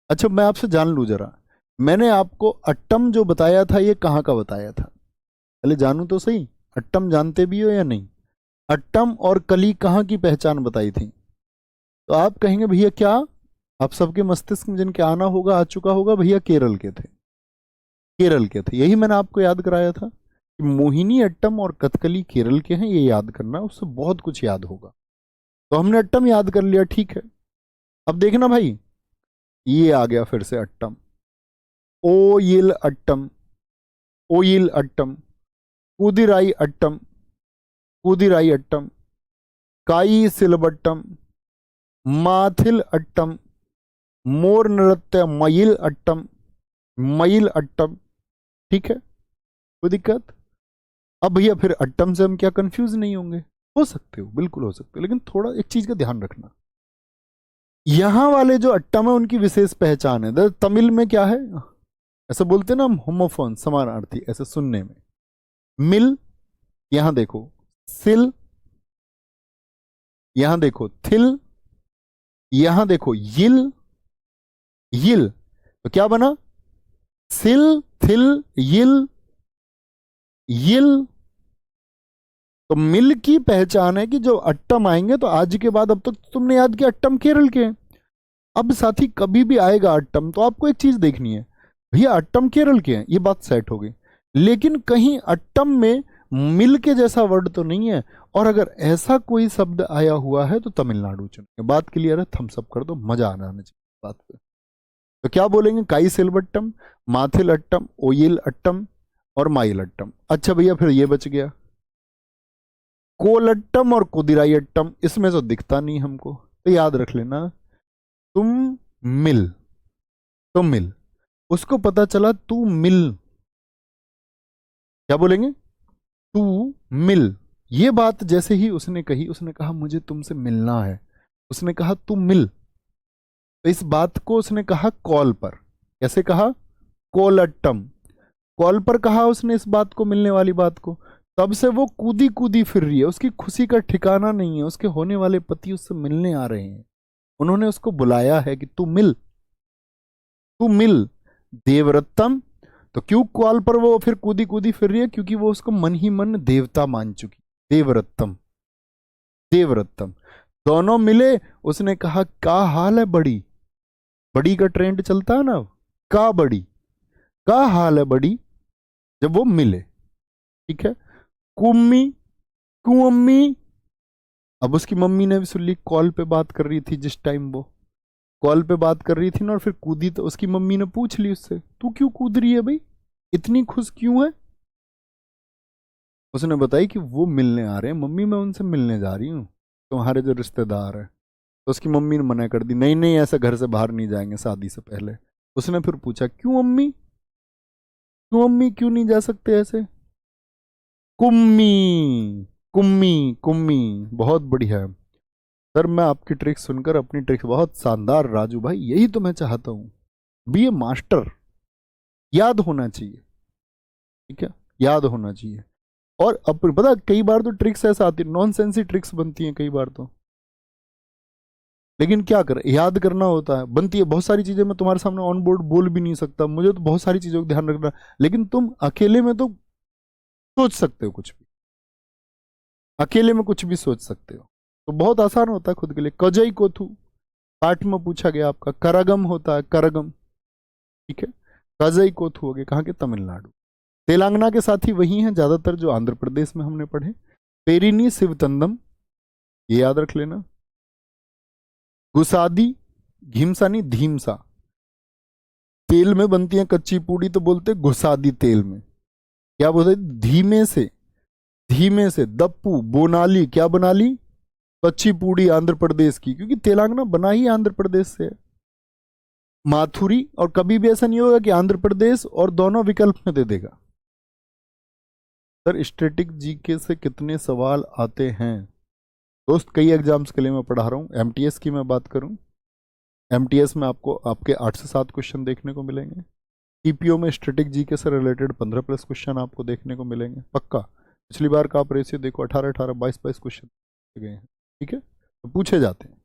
अच्छा मैं आपसे जान लूं जरा, मैंने आपको अट्टम जो बताया था ये कहाँ का बताया था, पहले जानू तो सही। अट्टम जानते भी हो या नहीं? अट्टम और कली कहाँ की पहचान बताई थी? तो आप कहेंगे भैया क्या, आप सबके मस्तिष्क में जिनके आना होगा आ चुका होगा, भैया केरल के थे, केरल के थे। यही मैंने आपको याद कराया था कि मोहिनी अट्टम और कथकली केरल के हैं, ये याद करना, उससे बहुत कुछ याद होगा। तो हमने अट्टम याद कर लिया, ठीक है। अब देखना भाई, ये आ गया फिर से अट्टम, ओयिल अट्टम, ओयिल अट्टम, कुदिराई अट्टम, कुदिराई अट्टम, काई सिलबट्टम, माथिल अट्टम, मोर नृत्य मईल अट्टम, मईल अट्टम। ठीक है, कोई दिक्कत? अब भैया फिर अट्टम से हम क्या कंफ्यूज नहीं होंगे? हो सकते हो, बिल्कुल हो सकते हो, लेकिन थोड़ा एक चीज का ध्यान रखना, यहां वाले जो अट्टम है उनकी विशेष पहचान है। तमिल में क्या है, ऐसे बोलते हैं ना हम, होमोफोन समानार्थी, ऐसे सुनने में। मिल, यहां देखो सिल, यहां देखो थिल, यहां देखो यिल, यिल, तो क्या बना? सिल, थिल, यिल, यिल। तो मिल की पहचान है कि जो अट्टम आएंगे तो आज के बाद, अब तक तो तुमने याद किया अट्टम केरल के हैं। अब साथी कभी भी आएगा अट्टम तो आपको एक चीज देखनी है, भैया अट्टम केरल के हैं, ये बात सेट हो गई। लेकिन कहीं अट्टम में मिल के जैसा वर्ड तो नहीं है, और अगर ऐसा कोई शब्द आया हुआ है तो तमिलनाडु चुनेंगे। बात क्लियर है? थम्स अप कर दो, मजा आना चाहिए बात पे। तो क्या बोलेंगे? काई सिलवट्टम, माथिल अट्टम, ओयल अट्टम और माइल अट्टम। अच्छा भैया फिर ये बच गया कोलट्टम और कुदिराई अट्टम, इसमें तो दिखता नहीं हमको, तो याद रख लेना तुम मिल, तुम मिल। उसको पता चला तू मिल, क्या बोलेंगे? तू मिल। ये बात जैसे ही उसने कही, उसने कहा मुझे तुमसे मिलना है, उसने कहा तू मिल। तो इस बात को उसने कहा कॉल पर। कैसे कहा? कोलट्टम। कॉल पर कहा उसने इस बात को, मिलने वाली बात को। तब से वो कूदी कूदी फिर रही है, उसकी खुशी का ठिकाना नहीं है। उसके होने वाले पति उससे मिलने आ रहे हैं, उन्होंने उसको बुलाया है कि तू मिल, तू मिल देवरत्तम। तो क्यों कॉल पर वो फिर कूदी कूदी फिर रही है? क्योंकि वो उसको मन ही मन देवता मान चुकी। देवरत्तम, देवरत्तम। दोनों मिले, उसने कहा क्या हाल है बड़ी? बड़ी का ट्रेंड चलता है ना, का बड़ी, का हाल है बड़ी, जब वो मिले। ठीक है। कुम्मी, कुअम्मी। अब उसकी मम्मी ने भी सुन ली, कॉल पे बात कर रही थी जिस टाइम वो कॉल पे बात कर रही थी ना, और फिर कूदी। तो उसकी मम्मी ने पूछ ली उससे, तू क्यों कूद रही है भाई, इतनी खुश क्यों है? उसने बताई कि वो मिलने आ रहे हैं मम्मी, मैं उनसे मिलने जा रही हूँ, तुम्हारे जो रिश्तेदार है। तो उसकी मम्मी ने मना कर दी, नहीं नहीं ऐसे घर से बाहर नहीं जाएंगे शादी से पहले। उसने फिर पूछा क्यों अम्मी, क्यों अम्मी, क्यों नहीं जा सकते ऐसे? कुम्मी, कुम्मी, कुम्मी। बहुत बढ़िया है सर, मैं आपकी ट्रिक सुनकर अपनी ट्रिक बहुत शानदार राजू भाई, यही तो मैं चाहता हूं। बी ए मास्टर, याद होना चाहिए। ठीक है, याद होना चाहिए। और अब पता कई बार तो ट्रिक्स ऐसा आती है, नॉन सेंसी ट्रिक्स बनती हैं कई बार तो, लेकिन क्या करें, याद करना होता है, बनती है बहुत सारी चीजें। मैं तुम्हारे सामने ऑन बोर्ड बोल भी नहीं सकता, मुझे तो बहुत सारी चीजों का ध्यान रखना। लेकिन तुम अकेले में तो सोच सकते हो कुछ भी, अकेले में कुछ भी सोच सकते हो, तो बहुत आसान होता है खुद के लिए। कजई कोथू पाठ में पूछा गया आपका, करगम होता है, करगम। ठीक है, कजई कोथू हो गए कहाँ के? तमिलनाडु। तेलंगाना के साथ ही वही हैं ज्यादातर जो आंध्र प्रदेश में हमने पढ़े। पेरिनी शिवतंदम, ये याद रख लेना। गुसादी, घिमसानी, धीमसा। तेल में बनती है कच्ची पूड़ी तो बोलते गुसादी तेल में। क्या बोलते? धीमे से, धीमे से। दप्पू, बोनाली, क्या बना ली? कच्ची पूड़ी आंध्र प्रदेश की, क्योंकि तेलंगाना बना ही आंध्र प्रदेश से है। माथुरी, और कभी भी ऐसा नहीं होगा कि आंध्र प्रदेश और दोनों विकल्प में दे देगा। सर स्टैटिक जीके से कितने सवाल आते हैं? दोस्त कई एग्जाम्स के लिए मैं पढ़ा रहा हूँ। एमटीएस की मैं बात करूँ, एमटीएस में आपको आपके 8 से 7 क्वेश्चन देखने को मिलेंगे। टीपीओ में स्टैटिक जीके से रिलेटेड 15+ क्वेश्चन आपको देखने को मिलेंगे पक्का। पिछली बार का आप रेशियो देखो, 18-18, 22-22 क्वेश्चन गए हैं। ठीक है, तो पूछे जाते हैं,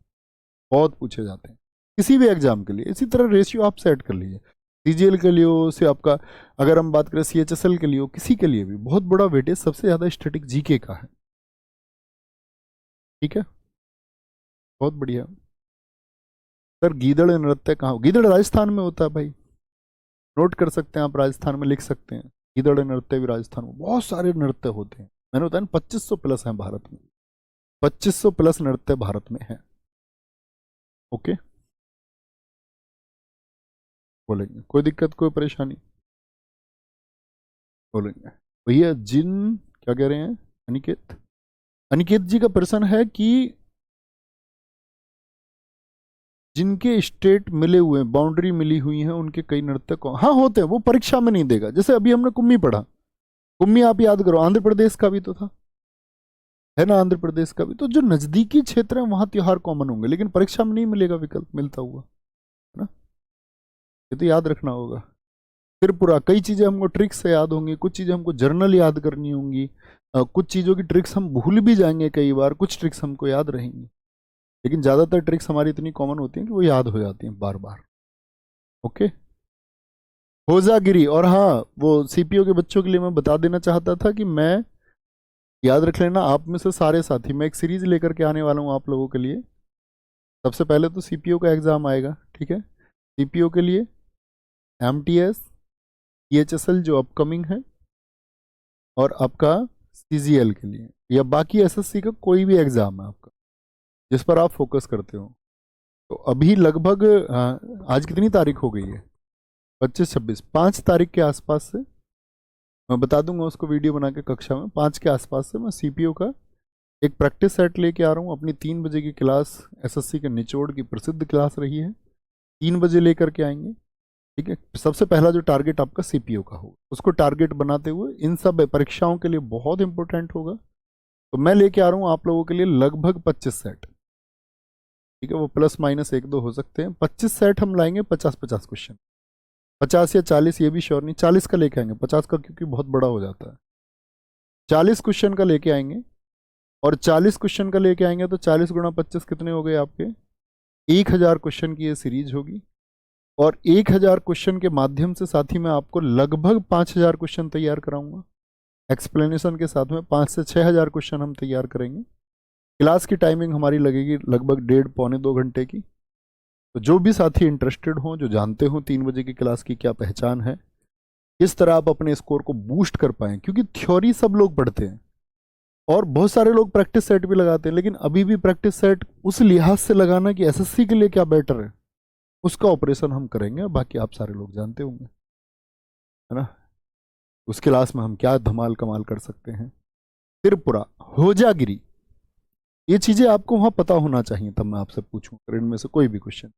बहुत पूछे जाते हैं किसी भी एग्जाम के लिए। इसी तरह रेशियो आप सेट कर लीजिए, सीजीएल के लिए हो से आपका, अगर हम बात करें सीएचएसएल के लिए हो, किसी के लिए भी बहुत बड़ा वेटेज सबसे ज़्यादा स्टैटिक जीके का है। ठीक है, बहुत बढ़िया। सर गीदड़ नृत्य कहाँ हो? गीदड़ राजस्थान में होता है भाई, नोट कर सकते हैं आप, राजस्थान में लिख सकते हैं। गीदड़ नृत्य भी राजस्थान में, बहुत सारे नृत्य होते हैं। मैंने बताया ना 2500+ हैं भारत में, 2500+ नृत्य भारत में है। ओके, बोलेंगे कोई दिक्कत कोई परेशानी? बोलेंगे भैया जिन, क्या कह रहे हैं? अनिकेत, अनिकेत जी का प्रश्न है कि जिनके स्टेट मिले हुए बाउंड्री मिली हुई है उनके कई नृत्य हाँ होते हैं, वो परीक्षा में नहीं देगा। जैसे अभी हमने कुम्मी पढ़ा, कुम्मी आप याद करो आंध्र प्रदेश का भी तो था, है ना, आंध्र प्रदेश का भी। तो जो नजदीकी क्षेत्र है वहां त्योहार कॉमन होंगे, लेकिन परीक्षा में नहीं मिलेगा विकल्प मिलता हुआ, है ना, ये तो याद रखना होगा। फिर पूरा कई चीजें हमको ट्रिक्स से याद होंगी, कुछ चीजें हमको जर्नल याद करनी होंगी, कुछ चीजों की ट्रिक्स हम भूल भी जाएंगे कई बार, कुछ ट्रिक्स हमको याद रहेंगी, लेकिन ज्यादातर ट्रिक्स हमारी इतनी कॉमन होती हैं कि वो याद हो जाती हैं बार बार। ओके। होजागिरी। और हाँ, वो सीपीओ के बच्चों के लिए मैं बता देना चाहता था कि मैं, याद रख लेना आप में से सारे साथी, मैं एक सीरीज लेकर के आने वाला हूँ आप लोगों के लिए। सबसे पहले तो सीपीओ का एग्जाम आएगा, ठीक है, सीपीओ के लिए एमटीएस, ईएचएसएल जो अपकमिंग है, और आपका सीजीएल के लिए, या बाकी एसएससी का कोई भी एग्जाम है आपका जिस पर आप फोकस करते हो। तो अभी लगभग आज कितनी तारीख हो गई है, 25-26, 5 तारीख के आसपास से मैं बता दूंगा उसको वीडियो बना के कक्षा में। 5 के आसपास से मैं सीपीओ का एक प्रैक्टिस सेट लेके आ रहा हूँ। अपनी 3 बजे की क्लास एसएससी के निचोड़ की प्रसिद्ध क्लास रही है, 3 बजे लेकर के आएंगे, ठीक है। सबसे पहला जो टारगेट आपका सीपीओ का होगा, उसको टारगेट बनाते हुए इन सब परीक्षाओं के लिए बहुत इंपॉर्टेंट होगा। तो मैं लेके आ रहा हूँ आप लोगों के लिए लगभग 25 सेट, ठीक है, वो प्लस माइनस 1-2 हो सकते हैं। 25 सेट हम लाएंगे, 50-50 क्वेश्चन, 50 या 40 ये भी श्योर नहीं, 40 का लेके आएंगे, 50 का क्योंकि बहुत बड़ा हो जाता है। 40 क्वेश्चन का लेके आएंगे, और 40 क्वेश्चन का लेके आएंगे तो 40 गुणा 25 कितने हो गए आपके, 1000 क्वेश्चन की ये सीरीज होगी। और 1000 क्वेश्चन के माध्यम से साथी मैं आपको लगभग 5000 क्वेश्चन तैयार कराऊंगा। एक्सप्लेनेशन के साथ में 5 से 6000 क्वेश्चन हम तैयार करेंगे। क्लास की टाइमिंग हमारी लगेगी लगभग 1.5-पौने 2 घंटे की। तो जो भी साथी इंटरेस्टेड हों, जो जानते हों 3 बजे की क्लास की क्या पहचान है, किस तरह आप अपने स्कोर को बूस्ट कर पाएं, क्योंकि थ्योरी सब लोग पढ़ते हैं और बहुत सारे लोग प्रैक्टिस सेट भी लगाते हैं, लेकिन अभी भी प्रैक्टिस सेट उस लिहाज से लगाना कि एसएससी के लिए क्या बेटर है, उसका ऑपरेशन हम करेंगे। बाकी आप सारे लोग जानते होंगे, है ना, उस क्लास में हम क्या धमाल कमाल कर सकते हैं। त्रिपुरा, होजागिरी, ये चीजें आपको वहां पता होना चाहिए, तब मैं आपसे पूछूं अगर इनमें से कोई भी क्वेश्चन।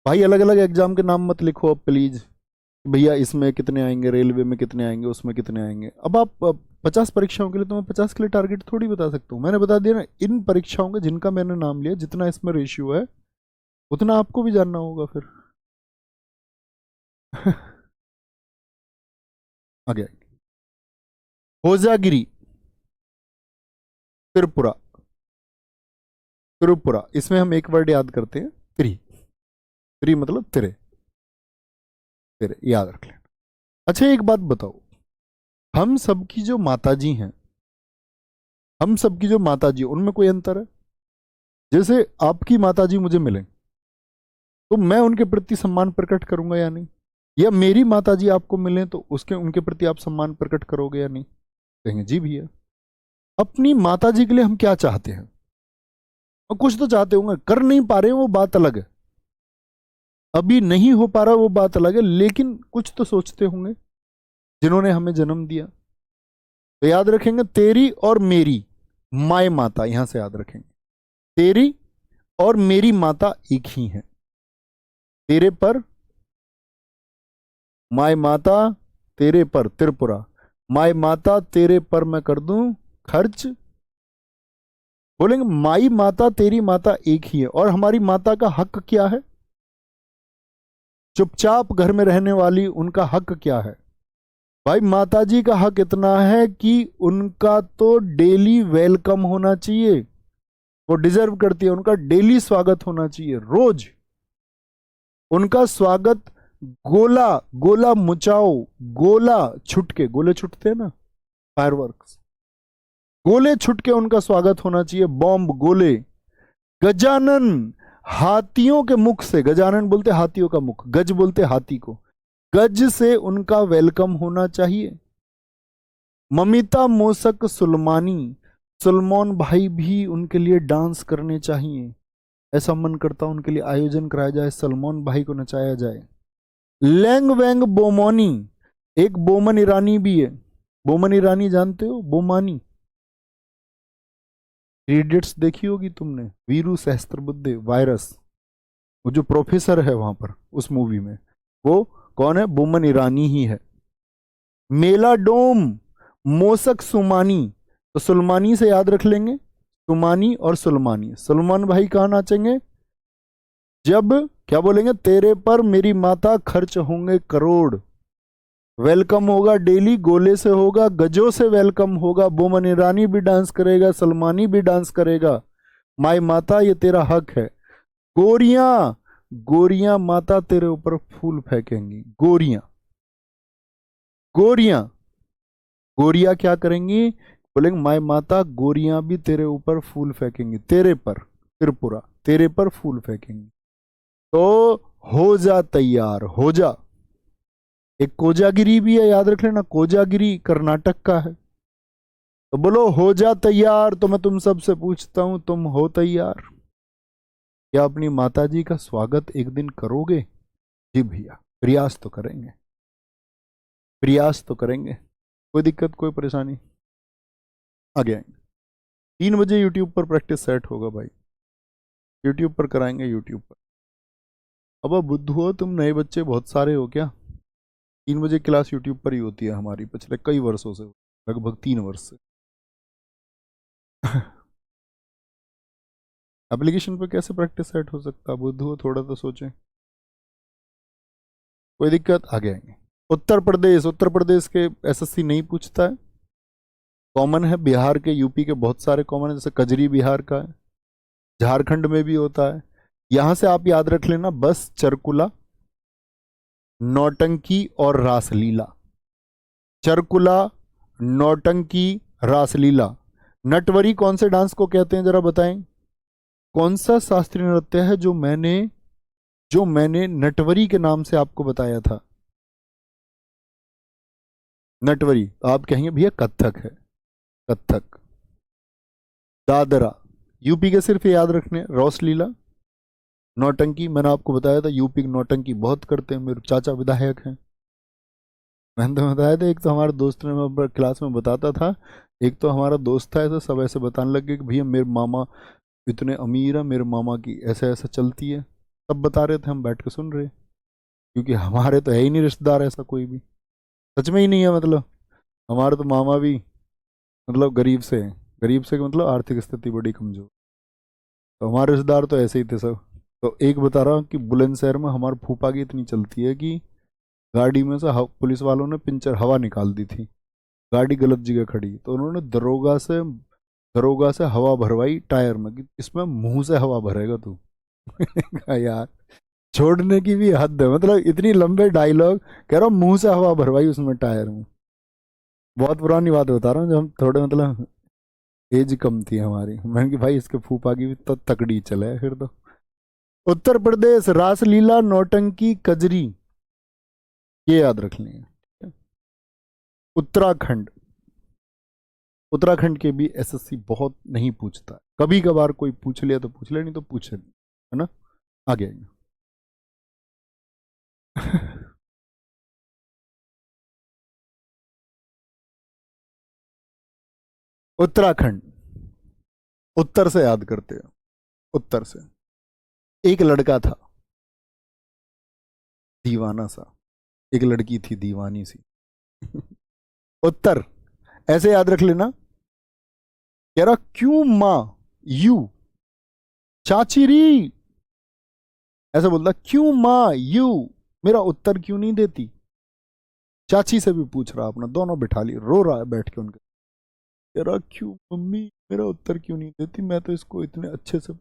भाई अलग अलग एग्जाम के नाम मत लिखो अब प्लीज, भैया इसमें कितने आएंगे, रेलवे में कितने आएंगे, उसमें कितने आएंगे। अब आप 50 परीक्षाओं के लिए तो मैं 50 के लिए टारगेट थोड़ी बता सकता हूँ। मैंने बता दिया ना, इन परीक्षाओं का जिनका मैंने नाम लिया, जितना इसमें रेशियो है उतना आपको भी जानना होगा फिर। आगे होजागिरी, त्रिपुरा, त्रिपुरा, इसमें हम एक वर्ड याद करते हैं, त्रि। त्रि मतलब तिरे, तिरे याद रख लेना। अच्छा एक बात बताओ, हम सबकी जो माताजी हैं, हम सबकी जो माताजी, उनमें कोई अंतर है? जैसे आपकी माताजी मुझे मिले तो मैं उनके प्रति सम्मान प्रकट करूंगा या नहीं, या मेरी माताजी आपको मिले तो उसके उनके प्रति आप सम्मान प्रकट करोगे या नहीं? कहेंगे जी भैया। अपनी माताजी के लिए हम क्या चाहते हैं, और कुछ तो चाहते होंगे, कर नहीं पा रहे हैं वो बात अलग है, अभी नहीं हो पा रहा वो बात अलग है, लेकिन कुछ तो सोचते होंगे जिन्होंने हमें जन्म दिया। तो याद रखेंगे तेरी और मेरी माय माता, यहां से याद रखेंगे तेरी और मेरी माता एक ही है। तेरे पर माय माता, तेरे पर त्रिपुरा, माय माता तेरे पर मैं कर दूं खर्च। बोलेंगे माई माता तेरी माता एक ही है, और हमारी माता का हक क्या है? चुपचाप घर में रहने वाली, उनका हक क्या है? भाई माताजी का हक इतना है कि उनका तो डेली वेलकम होना चाहिए, वो डिजर्व करती है, उनका डेली स्वागत होना चाहिए, रोज उनका स्वागत। गोला गोला मुचाओ, गोला छुटके, गोले छुटते हैं ना, फायरवर्क्स, गोले छुटके उनका स्वागत होना चाहिए, बॉम्ब गोले। गजानन, हाथियों के मुख से, गजानन बोलते हाथियों का मुख, गज बोलते हाथी को, गज से उनका वेलकम होना चाहिए। ममिता मोसक सुलमानी, सलमान भाई भी उनके लिए डांस करने चाहिए, ऐसा मन करता उनके लिए आयोजन कराया जाए, सलमान भाई को नचाया जाए। लैंग वैंग बोमोनी, एक बोमन ईरानी भी है, बोमन ईरानी जानते हो, बोमानी, इडियट्स देखी होगी तुमने, वीरू सहस्त्रबुद्धे वायरस, वो जो प्रोफेसर है वहां पर उस मूवी में, वो कौन है? बोमन ईरानी ही है। मेलाडोम, मोसक सुमानी, तो सुलमानी से याद रख लेंगे, सुमानी और सुलमानी। सलमान भाई कहां नाचेंगे? जब क्या बोलेंगे, तेरे पर मेरी माता खर्च होंगे करोड़। वेलकम होगा डेली, गोले से होगा, गजों से वेलकम होगा, बोमन ईरानी भी डांस करेगा, सलमानी भी डांस करेगा। माई माता ये तेरा हक है। गोरियां, गोरियां माता तेरे ऊपर फूल फेंकेंगी। गोरियां, गोरियां, गोरियां क्या करेंगी? बोलेंगे माय माता गोरियां भी तेरे ऊपर फूल फेंकेंगी, तेरे पर, त्रिपुरा तेरे पर फूल फेंकेंगी। तो हो जा तैयार, हो जा। एक कोजागिरी भी है, याद रख लेना, कोजागिरी कर्नाटक का है। तो बोलो हो जा तैयार। तो मैं तुम सबसे पूछता हूं, तुम हो तैयार? क्या अपनी माताजी का स्वागत एक दिन करोगे? जी भैया, प्रयास तो करेंगे, प्रयास तो करेंगे। कोई दिक्कत, कोई परेशानी? आगे आएंगे। 3 बजे यूट्यूब पर प्रैक्टिस सेट होगा भाई, यूट्यूब पर कराएंगे, यूट्यूब पर। अब बुद्धू हो तुम, नए बच्चे बहुत सारे हो क्या? 3 बजे क्लास यूट्यूब पर ही होती है हमारी, पिछले कई वर्षों से, लगभग 3 वर्ष से। एप्लीकेशन पर कैसे प्रैक्टिस सेट हो सकता? बुद्धू हो, थोड़ा तो सोचें। कोई दिक्कत? आगे आएंगे। उत्तर प्रदेश, उत्तर प्रदेश के एसएससी नहीं पूछता है, कॉमन है। बिहार के, यूपी के बहुत सारे कॉमन है, जैसे कजरी बिहार का है, झारखंड में भी होता है। यहां से आप याद रख लेना, बस, चरकुला, नौटंकी और रासलीला। चरकुला, नौटंकी, रासलीला। नटवरी कौन से डांस को कहते हैं, जरा बताएं? कौन सा शास्त्रीय नृत्य है जो मैंने नटवरी के नाम से आपको बताया था? नटवरी। तो आप कहेंगे भैया कथक है, कथक। दादरा, यूपी के सिर्फ याद रखने। रौसलीला, नौटंकी, मैंने आपको बताया था यूपी की नौटंकी बहुत करते हैं, मेरे चाचा विधायक हैं। मैंने तो बताया था, एक तो हमारे दोस्त ने, मैं क्लास में बताता था, एक तो हमारा दोस्त था, ऐसे सब ऐसे बताने लगे कि भैया मेरे मामा इतने अमीर है, मेरे मामा की ऐसे ऐसे चलती है। सब बता रहे थे, हम बैठ के सुन रहे, क्योंकि हमारे तो है ही नहीं रिश्तेदार ऐसा कोई भी, सच में ही नहीं है। मतलब हमारे तो मामा भी मतलब गरीब से हैं, गरीब से मतलब आर्थिक स्थिति बड़ी कमजोर। तो हमारे रिश्तेदार तो ऐसे ही थे सब। तो एक बता रहा हूँ कि बुलंदशहर में हमारे फूफा की इतनी चलती है कि गाड़ी में से पुलिस वालों ने पिंचर हवा निकाल दी थी, गाड़ी गलत जगह खड़ी, तो उन्होंने दरोगा से हवा भरवाई टायर में कि इसमें मुंह से हवा भरेगा तू। कहा, यार छोड़ने की भी हद है, मतलब इतनी लंबे डायलॉग। कह रहा हूँ मुंह से हवा भरवाई उसमें टायर में। बहुत पुरानी बात बता रहा हूँ, जब हम थोड़े मतलब एज कम थी हमारी। मैंने कि भाई इसके फूफा की भी तो तकड़ी चले है फिर तो। उत्तर प्रदेश, रासलीला, नौटंकी, कजरी, ये याद रख लेंगे। उत्तराखंड, उत्तराखंड के भी एसएससी बहुत नहीं पूछता, कभी कभार कोई पूछ लिया तो पूछ ले, नहीं तो पूछे नहीं, है ना? आगे आएंगे। उत्तराखंड, उत्तर से याद करते हैं, उत्तर से। एक लड़का था दीवाना सा, एक लड़की थी दीवानी सी। उत्तर, ऐसे याद रख लेना। कह रहा क्यों माँ, यू चाची री, ऐसा बोलता, क्यों माँ यू मेरा उत्तर क्यों नहीं देती? चाची से भी पूछ रहा, अपना दोनों बिठा ली, रो रहा है बैठ के उनके। कह रहा क्यों मम्मी मेरा उत्तर क्यों नहीं देती, मैं तो इसको इतने अच्छे से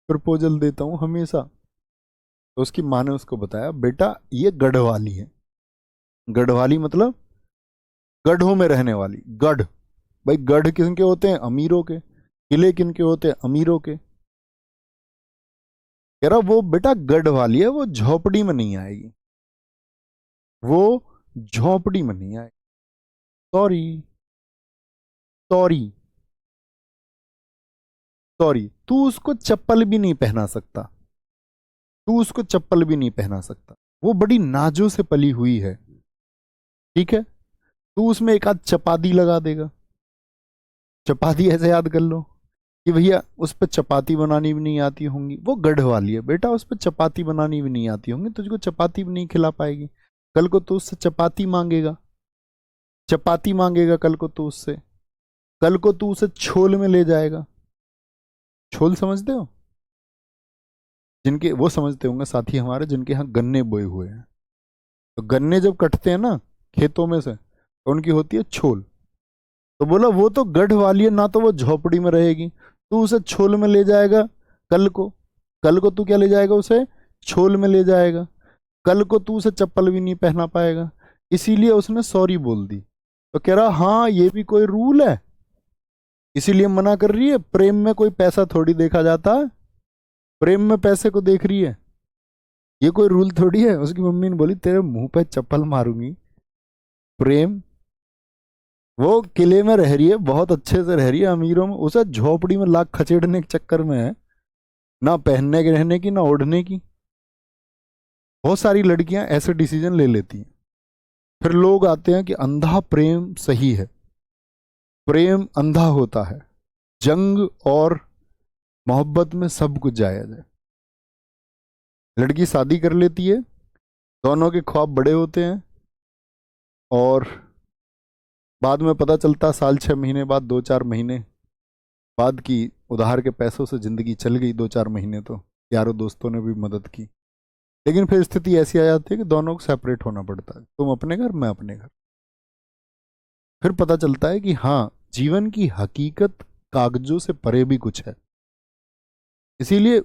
प्रपोजल देता हूँ हमेशा। तो उसकी माँ ने उसको बताया, बेटा ये गढ़वाली है। गढ़वाली मतलब गढ़ों में रहने वाली, गढ़। भाई गढ़ किनके होते हैं? अमीरों के। किले किनके होते हैं? अमीरों के। कह रहा वो बेटा गढ़वाली है, वो झोपड़ी में नहीं आएगी, वो झोपड़ी में नहीं आएगी। सॉरी, सॉरी, सॉरी, तू उसको चप्पल भी नहीं पहना सकता, तू उसको चप्पल भी नहीं पहना सकता, वो बड़ी नाजों से पली हुई है, ठीक है? तू उसमें एक आध चपाती लगा देगा। चपाती ऐसे याद कर लो कि भैया उस पर चपाती बनानी भी नहीं आती होंगी, वो गढ़ वाली है बेटा, उस पर चपाती बनानी भी नहीं आती होंगी, तुझको चपाती भी नहीं खिला पाएगी। कल को तू उससे चपाती मांगेगा, चपाती मांगेगा कल को तू उससे, कल को तू उसे छोल में ले जाएगा। छोल समझते हो? जिनके, वो समझते होंगे साथी हमारे जिनके यहाँ गन्ने बोए हुए हैं, तो गन्ने जब कटते हैं ना खेतों में से, तो उनकी होती है छोल। तो बोला वो तो गढ़ वाली है ना, तो वो झोपड़ी में रहेगी, तू उसे छोल में ले जाएगा कल को। कल को तू क्या ले जाएगा उसे? छोल में ले जाएगा, कल को तू उसे चप्पल भी नहीं पहना पाएगा। इसीलिए उसने सॉरी बोल दी। तो कह रहा हाँ ये भी कोई रूल है, इसीलिए मना कर रही है। प्रेम में कोई पैसा थोड़ी देखा जाता है, प्रेम में पैसे को देख रही है, ये कोई रूल थोड़ी है। उसकी मम्मी ने बोली तेरे मुंह पे चप्पल मारूंगी। प्रेम, वो किले में रह रही है, बहुत अच्छे से रह रही है अमीरों में, उसे झोपड़ी में लाख खचेड़ने के चक्कर में है, ना पहनने के रहने की ना ओढ़ने की। बहुत सारी लड़कियां ऐसे डिसीजन ले लेती हैं। फिर लोग आते हैं कि अंधा प्रेम सही है, प्रेम अंधा होता है, जंग और मोहब्बत में सब कुछ जायज है। लड़की शादी कर लेती है, दोनों के ख्वाब बड़े होते हैं, और बाद में पता चलता साल 6 महीने बाद, 2-4 महीने बाद की उधार के पैसों से जिंदगी चल गई। 2-4 महीने तो यारों दोस्तों ने भी मदद की, लेकिन फिर स्थिति ऐसी आ जाती है कि दोनों को सेपरेट होना पड़ता है, तुम अपने घर मैं अपने घर। फिर पता चलता है कि हाँ, जीवन की हकीकत कागजों से परे भी कुछ है। इसीलिए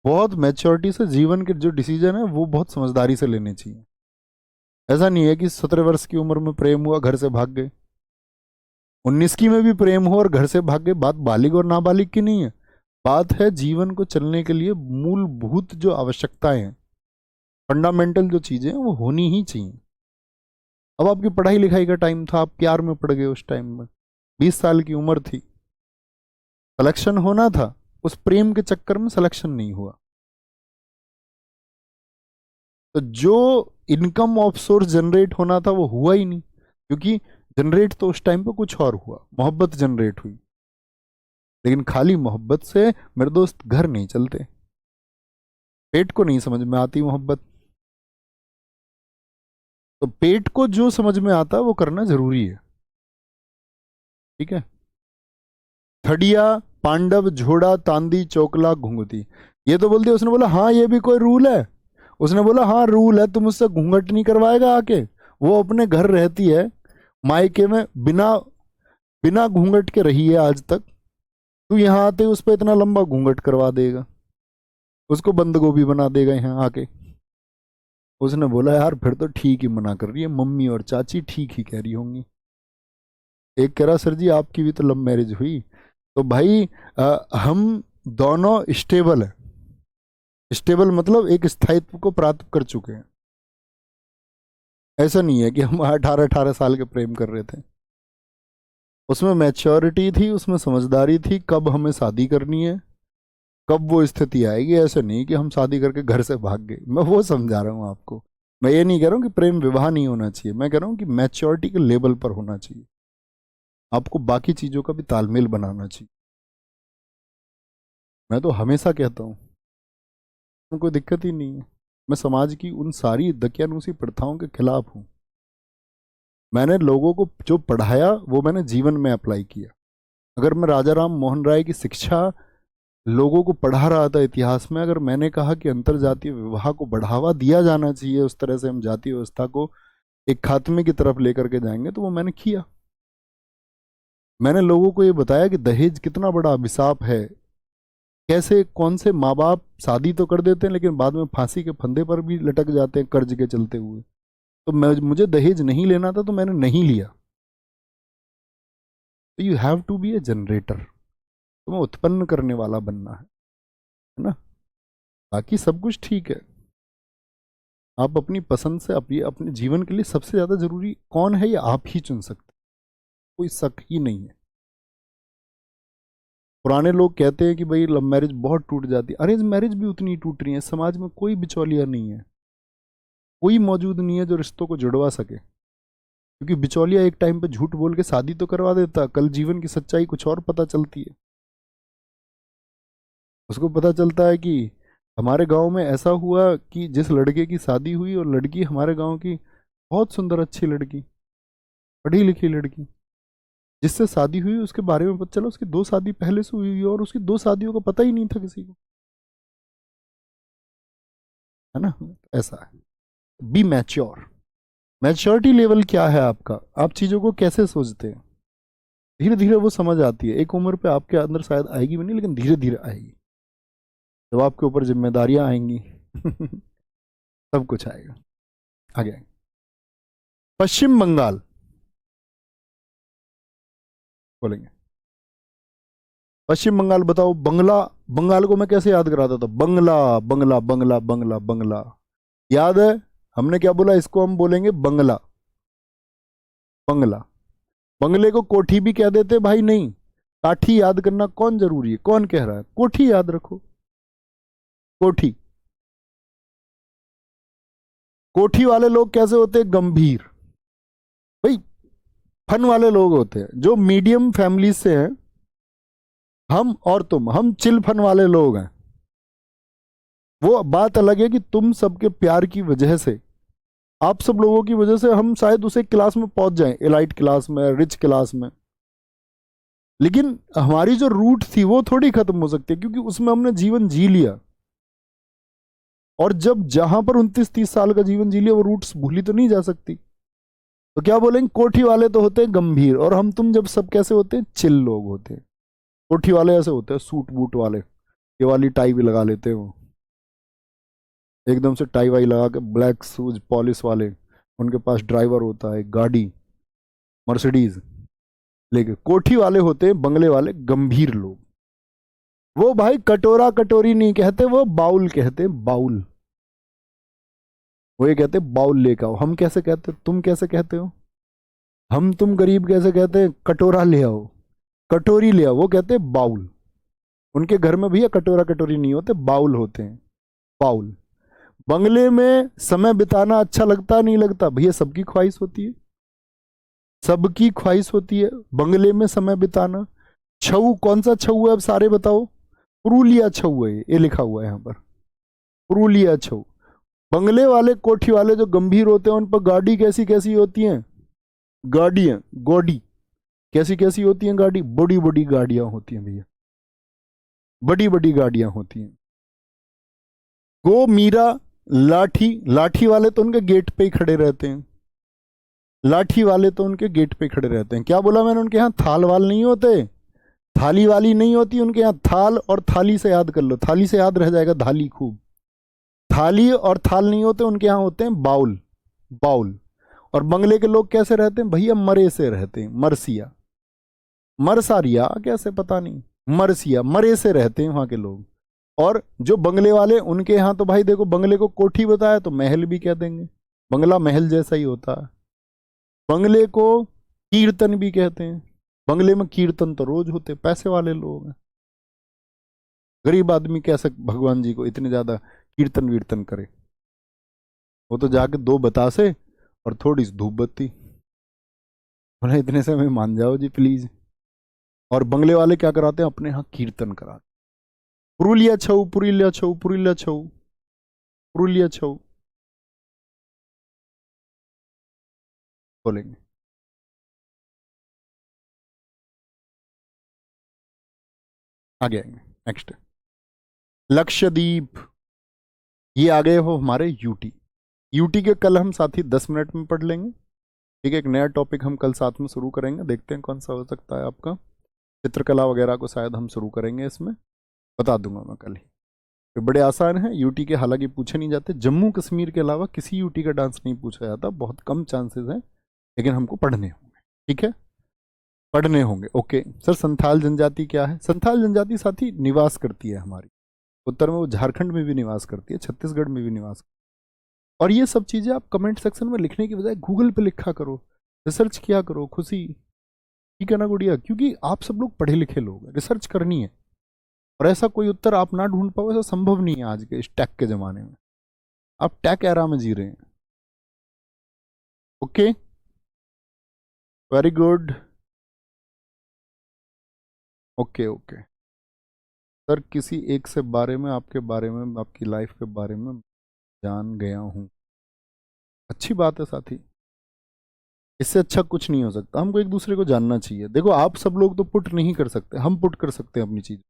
बहुत मैच्योरिटी से जीवन के जो डिसीजन है वो बहुत समझदारी से लेने चाहिए। ऐसा नहीं है कि 17 वर्ष की उम्र में प्रेम हुआ घर से भाग गए, 19 की में भी प्रेम हो और घर से भाग गए। बात बालिग और नाबालिग की नहीं है, बात है जीवन को चलने के लिए मूलभूत जो आवश्यकताएं हैं, फंडामेंटल जो चीजें हैं वो होनी ही चाहिए। अब आपकी पढ़ाई लिखाई का टाइम था, आप प्यार में पड़ गए, उस टाइम में 20 साल की उम्र थी, सिलेक्शन होना था, उस प्रेम के चक्कर में सिलेक्शन नहीं हुआ। तो जो इनकम ऑफ सोर्स जनरेट होना था वो हुआ ही नहीं, क्योंकि जनरेट तो उस टाइम पे कुछ और हुआ, मोहब्बत जनरेट हुई। लेकिन खाली मोहब्बत से मेरे दोस्त घर नहीं चलते, पेट को नहीं समझ में आती मोहब्बत। तो पेट को जो समझ में आता है वो करना जरूरी है, ठीक है। थड़िया, पांडव, झोड़ा, तांदी, चोकला, घुंघती, ये तो बोल दिया। उसने बोला हाँ ये भी कोई रूल है, उसने बोला हाँ रूल है, तुम उससे घूंघट नहीं करवाएगा आके। वो अपने घर रहती है मायके में, बिना बिना घूंघट के रही है आज तक, तू यहाँ आते उस पर इतना लंबा घूंघट करवा देगा, उसको बंद गोभी बना देगा यहाँ आके। उसने बोला यार फिर तो ठीक ही मना कर रही है, मम्मी और चाची ठीक ही कह रही होंगी। एक कह रहा सर जी आपकी भी तो लव मैरिज हुई। तो भाई हम दोनों स्टेबल है, स्टेबल मतलब एक स्थायित्व को प्राप्त कर चुके हैं। ऐसा नहीं है कि हम 18-18 साल के प्रेम कर रहे थे, उसमें मैच्योरिटी थी, उसमें समझदारी थी, कब हमें शादी करनी है, कब वो स्थिति आएगी। ऐसे नहीं कि हम शादी करके घर से भाग गए, मैं वो समझा रहा हूँ आपको। मैं ये नहीं कह रहा हूँ कि प्रेम विवाह नहीं होना चाहिए, मैं कह रहा हूँ कि मैच्योरिटी के लेवल पर होना चाहिए, आपको बाकी चीजों का भी तालमेल बनाना चाहिए। मैं तो हमेशा कहता हूँ कोई दिक्कत ही नहीं है, मैं समाज की उन सारी दकियानूसी प्रथाओं के खिलाफ हूँ। मैंने लोगों को जो पढ़ाया वो मैंने जीवन में अप्लाई किया। अगर मैं राजा राम मोहन राय की शिक्षा लोगों को पढ़ा रहा था इतिहास में, अगर मैंने कहा कि अंतर जातीय विवाह को बढ़ावा दिया जाना चाहिए, उस तरह से हम जातीय व्यवस्था को एक खात्मे की तरफ लेकर के जाएंगे, तो वो मैंने किया। मैंने लोगों को ये बताया कि दहेज कितना बड़ा अभिशाप है, कैसे कौन से माँ बाप शादी तो कर देते हैं लेकिन बाद में फांसी के फंदे पर भी लटक जाते हैं कर्ज के चलते हुए। तो मुझे दहेज नहीं लेना था तो मैंने नहीं लिया। तो you have to be a generator, तुम्हें उत्पन्न करने वाला बनना है ना। बाकी सब कुछ ठीक है, आप अपनी पसंद से अपने जीवन के लिए सबसे ज्यादा जरूरी कौन है ये आप ही चुन सकते, कोई शक ही नहीं है। पुराने लोग कहते हैं कि भाई लव मैरिज बहुत टूट जाती है, अरेंज मैरिज भी उतनी टूट रही है। समाज में कोई बिचौलिया नहीं है, कोई मौजूद नहीं है जो रिश्तों को जुड़वा सके, क्योंकि बिचौलिया एक टाइम पे झूठ बोल के शादी तो करवा देता, कल जीवन की सच्चाई कुछ और पता चलती है। उसको पता चलता है कि हमारे गांव में ऐसा हुआ कि जिस लड़के की शादी हुई, और लड़की हमारे गांव की बहुत सुंदर अच्छी लड़की, पढ़ी लिखी लड़की, जिससे शादी हुई उसके बारे में पता चला उसकी 2 शादी पहले से हुई और उसकी 2 शादियों का पता ही नहीं था किसी को, है ना। ऐसा है, बी मैच्योर। मैच्योरिटी लेवल क्या है आपका, आप चीजों को कैसे सोचते हैं, धीरे धीरे वो समझ आती है। एक उम्र पे आपके अंदर शायद आएगी भी नहीं, लेकिन धीरे धीरे आएगी, जब आपके ऊपर जिम्मेदारियां आएंगी, सब कुछ आएगा। आगे आएंगे। पश्चिम बंगाल बोलेंगे। पश्चिम बंगाल बताओ। बंगला, बंगाल को मैं कैसे याद कराता था? बंगला बंगला बंगला बंगला बंगला, याद है? हमने क्या बोला? इसको हम बोलेंगे बंगला। बंगला। बंगले को कोठी भी कह देते भाई, नहीं। काठी याद करना कौन जरूरी है? कौन कह रहा है? कोठी याद रखो। कोठी। कोठी वाले लोग कैसे होते हैं? गंभीर। भाई फन वाले लोग होते हैं जो मीडियम फैमिली से हैं। हम और तुम, हम चिल फन वाले लोग हैं। वो बात अलग है कि तुम सबके प्यार की वजह से, आप सब लोगों की वजह से हम शायद उसे क्लास में पहुंच जाएं, एलाइट क्लास में, रिच क्लास में। लेकिन हमारी जो रूट थी वो थोड़ी खत्म हो सकती है, क्योंकि उसमें हमने जीवन जी लिया। और जब जहां पर 29-30 साल का जीवन जी लिया, वो रूट्स भूली तो नहीं जा सकती। तो क्या बोलेंगे? कोठी वाले तो होते हैं गंभीर, और हम तुम जब सब कैसे होते हैं? चिल लोग होते हैं। कोठी वाले ऐसे होते हैं सूट बूट वाले, ये वाली टाई भी लगा लेते हैं वो, एकदम से टाई वाई लगा के, ब्लैक शूज पॉलिश वाले। उनके पास ड्राइवर होता है, गाड़ी मर्सिडीज लेके। कोठी वाले होते हैं, बंगले वाले, गंभीर लोग। वो भाई कटोरा कटोरी नहीं कहते, वो बाउल कहते हैं, बाउल। वो ये कहते हैं बाउल लेकर आओ। हम कैसे कहते? तुम कैसे कहते हो? हम तुम गरीब कैसे कहते हैं? कटोरा ले आओ, कटोरी ले आओ। वो कहते हैं बाउल। उनके घर में भैया कटोरा कटोरी नहीं होते, बाउल होते हैं, बाउल। बंगले में समय बिताना अच्छा लगता नहीं लगता? भैया सबकी ख्वाहिश होती है, सबकी ख्वाहिश होती है बंगले में समय बिताना। छऊ, कौन सा छऊ है? अब सारे बताओ। पुरुलिया छऊ है, ये लिखा हुआ है यहाँ पर, पुरुलिया छऊ। बंगले वाले कोठी वाले जो गंभीर होते हैं, उन पर गाड़ी कैसी कैसी होती हैं? गाड़ियां, गोडी कैसी कैसी होती हैं? गाड़ी बड़ी बड़ी गाड़ियां होती हैं भैया, बड़ी बड़ी गाड़ियां होती हैं। गो मीरा लाठी, लाठी वाले तो उनके गेट पे ही खड़े रहते हैं। लाठी वाले तो उनके गेट पे खड़े रहते हैं। क्या बोला मैंने? उनके यहाँ थाल वाल नहीं होते, थाली वाली नहीं होती उनके यहाँ। थाल और थाली से याद कर लो, थाली से याद रह जाएगा धाली खूब। थाली और थाल नहीं होते उनके यहाँ, होते हैं बाउल, बाउल। और बंगले के लोग कैसे रहते हैं भैया? मरे से रहते हैं, मरसिया, मरसारिया कैसे पता नहीं, मरसिया, मरे से रहते हैं वहां के लोग। और जो बंगले वाले, उनके यहाँ तो भाई देखो, बंगले को कोठी बताया तो महल भी कह देंगे, बंगला महल जैसा ही होता है। बंगले को कीर्तन भी कहते हैं, बंगले में कीर्तन तो रोज होते, पैसे वाले लोग हैं। गरीब आदमी कैसे भगवान जी को इतने ज्यादा कीर्तन वीर्तन करे? वो तो जाके 2 बतासे और थोड़ी सी धूप बत्ती, बोला इतने से मैं मान जाओ जी प्लीज। और बंगले वाले क्या कराते हैं? अपने यहाँ कीर्तन कराते। पुरुलिया छऊ, पुरुलिया छऊ, पुरुलिया छऊ, पुरुलिया छऊ बोलेंगे। आगे आएंगे। नेक्स्ट, लक्षद्वीप। ये आ गए हो हमारे यूटी। यूटी के कल हम साथी 10 मिनट में पढ़ लेंगे। ठीक है, एक नया टॉपिक हम कल साथ में शुरू करेंगे, देखते हैं कौन सा हो सकता है आपका। चित्रकला वगैरह को शायद हम शुरू करेंगे, इसमें बता दूंगा मैं कल ही। तो बड़े आसान है यूटी के, हालांकि पूछे नहीं जाते। जम्मू कश्मीर के अलावा किसी यूटी का डांस नहीं पूछा जाता, बहुत कम चांसेस हैं, लेकिन हमको पढ़ने होंगे। ठीक है, पढ़ने होंगे। ओके सर, संथाल जनजाति क्या है? संथाल जनजाति साथी निवास करती है हमारी उत्तर में, वो झारखंड में भी निवास करती है, छत्तीसगढ़ में भी निवास करती है। और ये सब चीज़ें आप कमेंट सेक्शन में लिखने की बजाय गूगल पे लिखा करो, रिसर्च किया करो खुशी। ठीक है ना गुड़िया? क्योंकि आप सब लोग पढ़े लिखे लोग हैं, रिसर्च करनी है। और ऐसा कोई उत्तर आप ना ढूंढ पाओ, ऐसा संभव नहीं है आज के इस टैक के ज़माने में। आप टैक एरा में जी रहे हैं। Okay, very good. Okay okay sir, किसी एक से बारे में, आपके बारे में, आपकी लाइफ के बारे में जान गया हूँ। अच्छी बात है साथी, इससे अच्छा कुछ नहीं हो सकता। हमको एक दूसरे को जानना चाहिए। देखो आप सब लोग तो पुट नहीं कर सकते, हम पुट कर सकते हैं अपनी चीज़।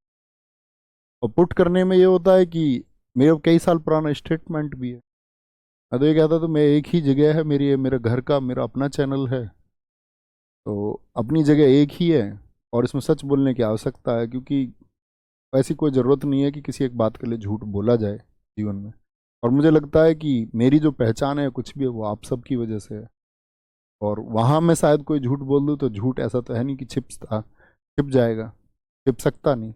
और पुट करने में ये होता है कि मेरा कई साल पुराना स्टेटमेंट भी है। मैं तो ये कहता तो मैं एक ही जगह है मेरी, मेरे घर का मेरा अपना चैनल है, तो अपनी जगह एक ही है। और इसमें सच बोलने की आवश्यकता है, क्योंकि ऐसी कोई ज़रूरत नहीं है कि किसी एक बात के लिए झूठ बोला जाए जीवन में। और मुझे लगता है कि मेरी जो पहचान है कुछ भी है वो आप सब की वजह से है। और वहाँ मैं शायद कोई झूठ बोल दूँ तो झूठ ऐसा तो है नहीं कि छिप जाएगा, छिप सकता नहीं।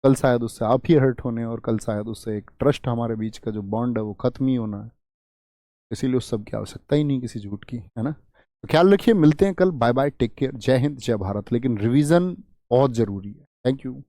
कल शायद उससे आप ही हर्ट होने, और कल शायद उससे एक ट्रस्ट हमारे बीच का जो बॉन्ड है वो खत्म ही होना है। इसीलिए उस सब की आवश्यकता ही नहीं किसी झूठ की, है ना। तो ख्याल रखिए, मिलते हैं कल। बाय बाय, टेक केयर, जय हिंद जय भारत। लेकिन रिवीजन बहुत जरूरी है। Thank you.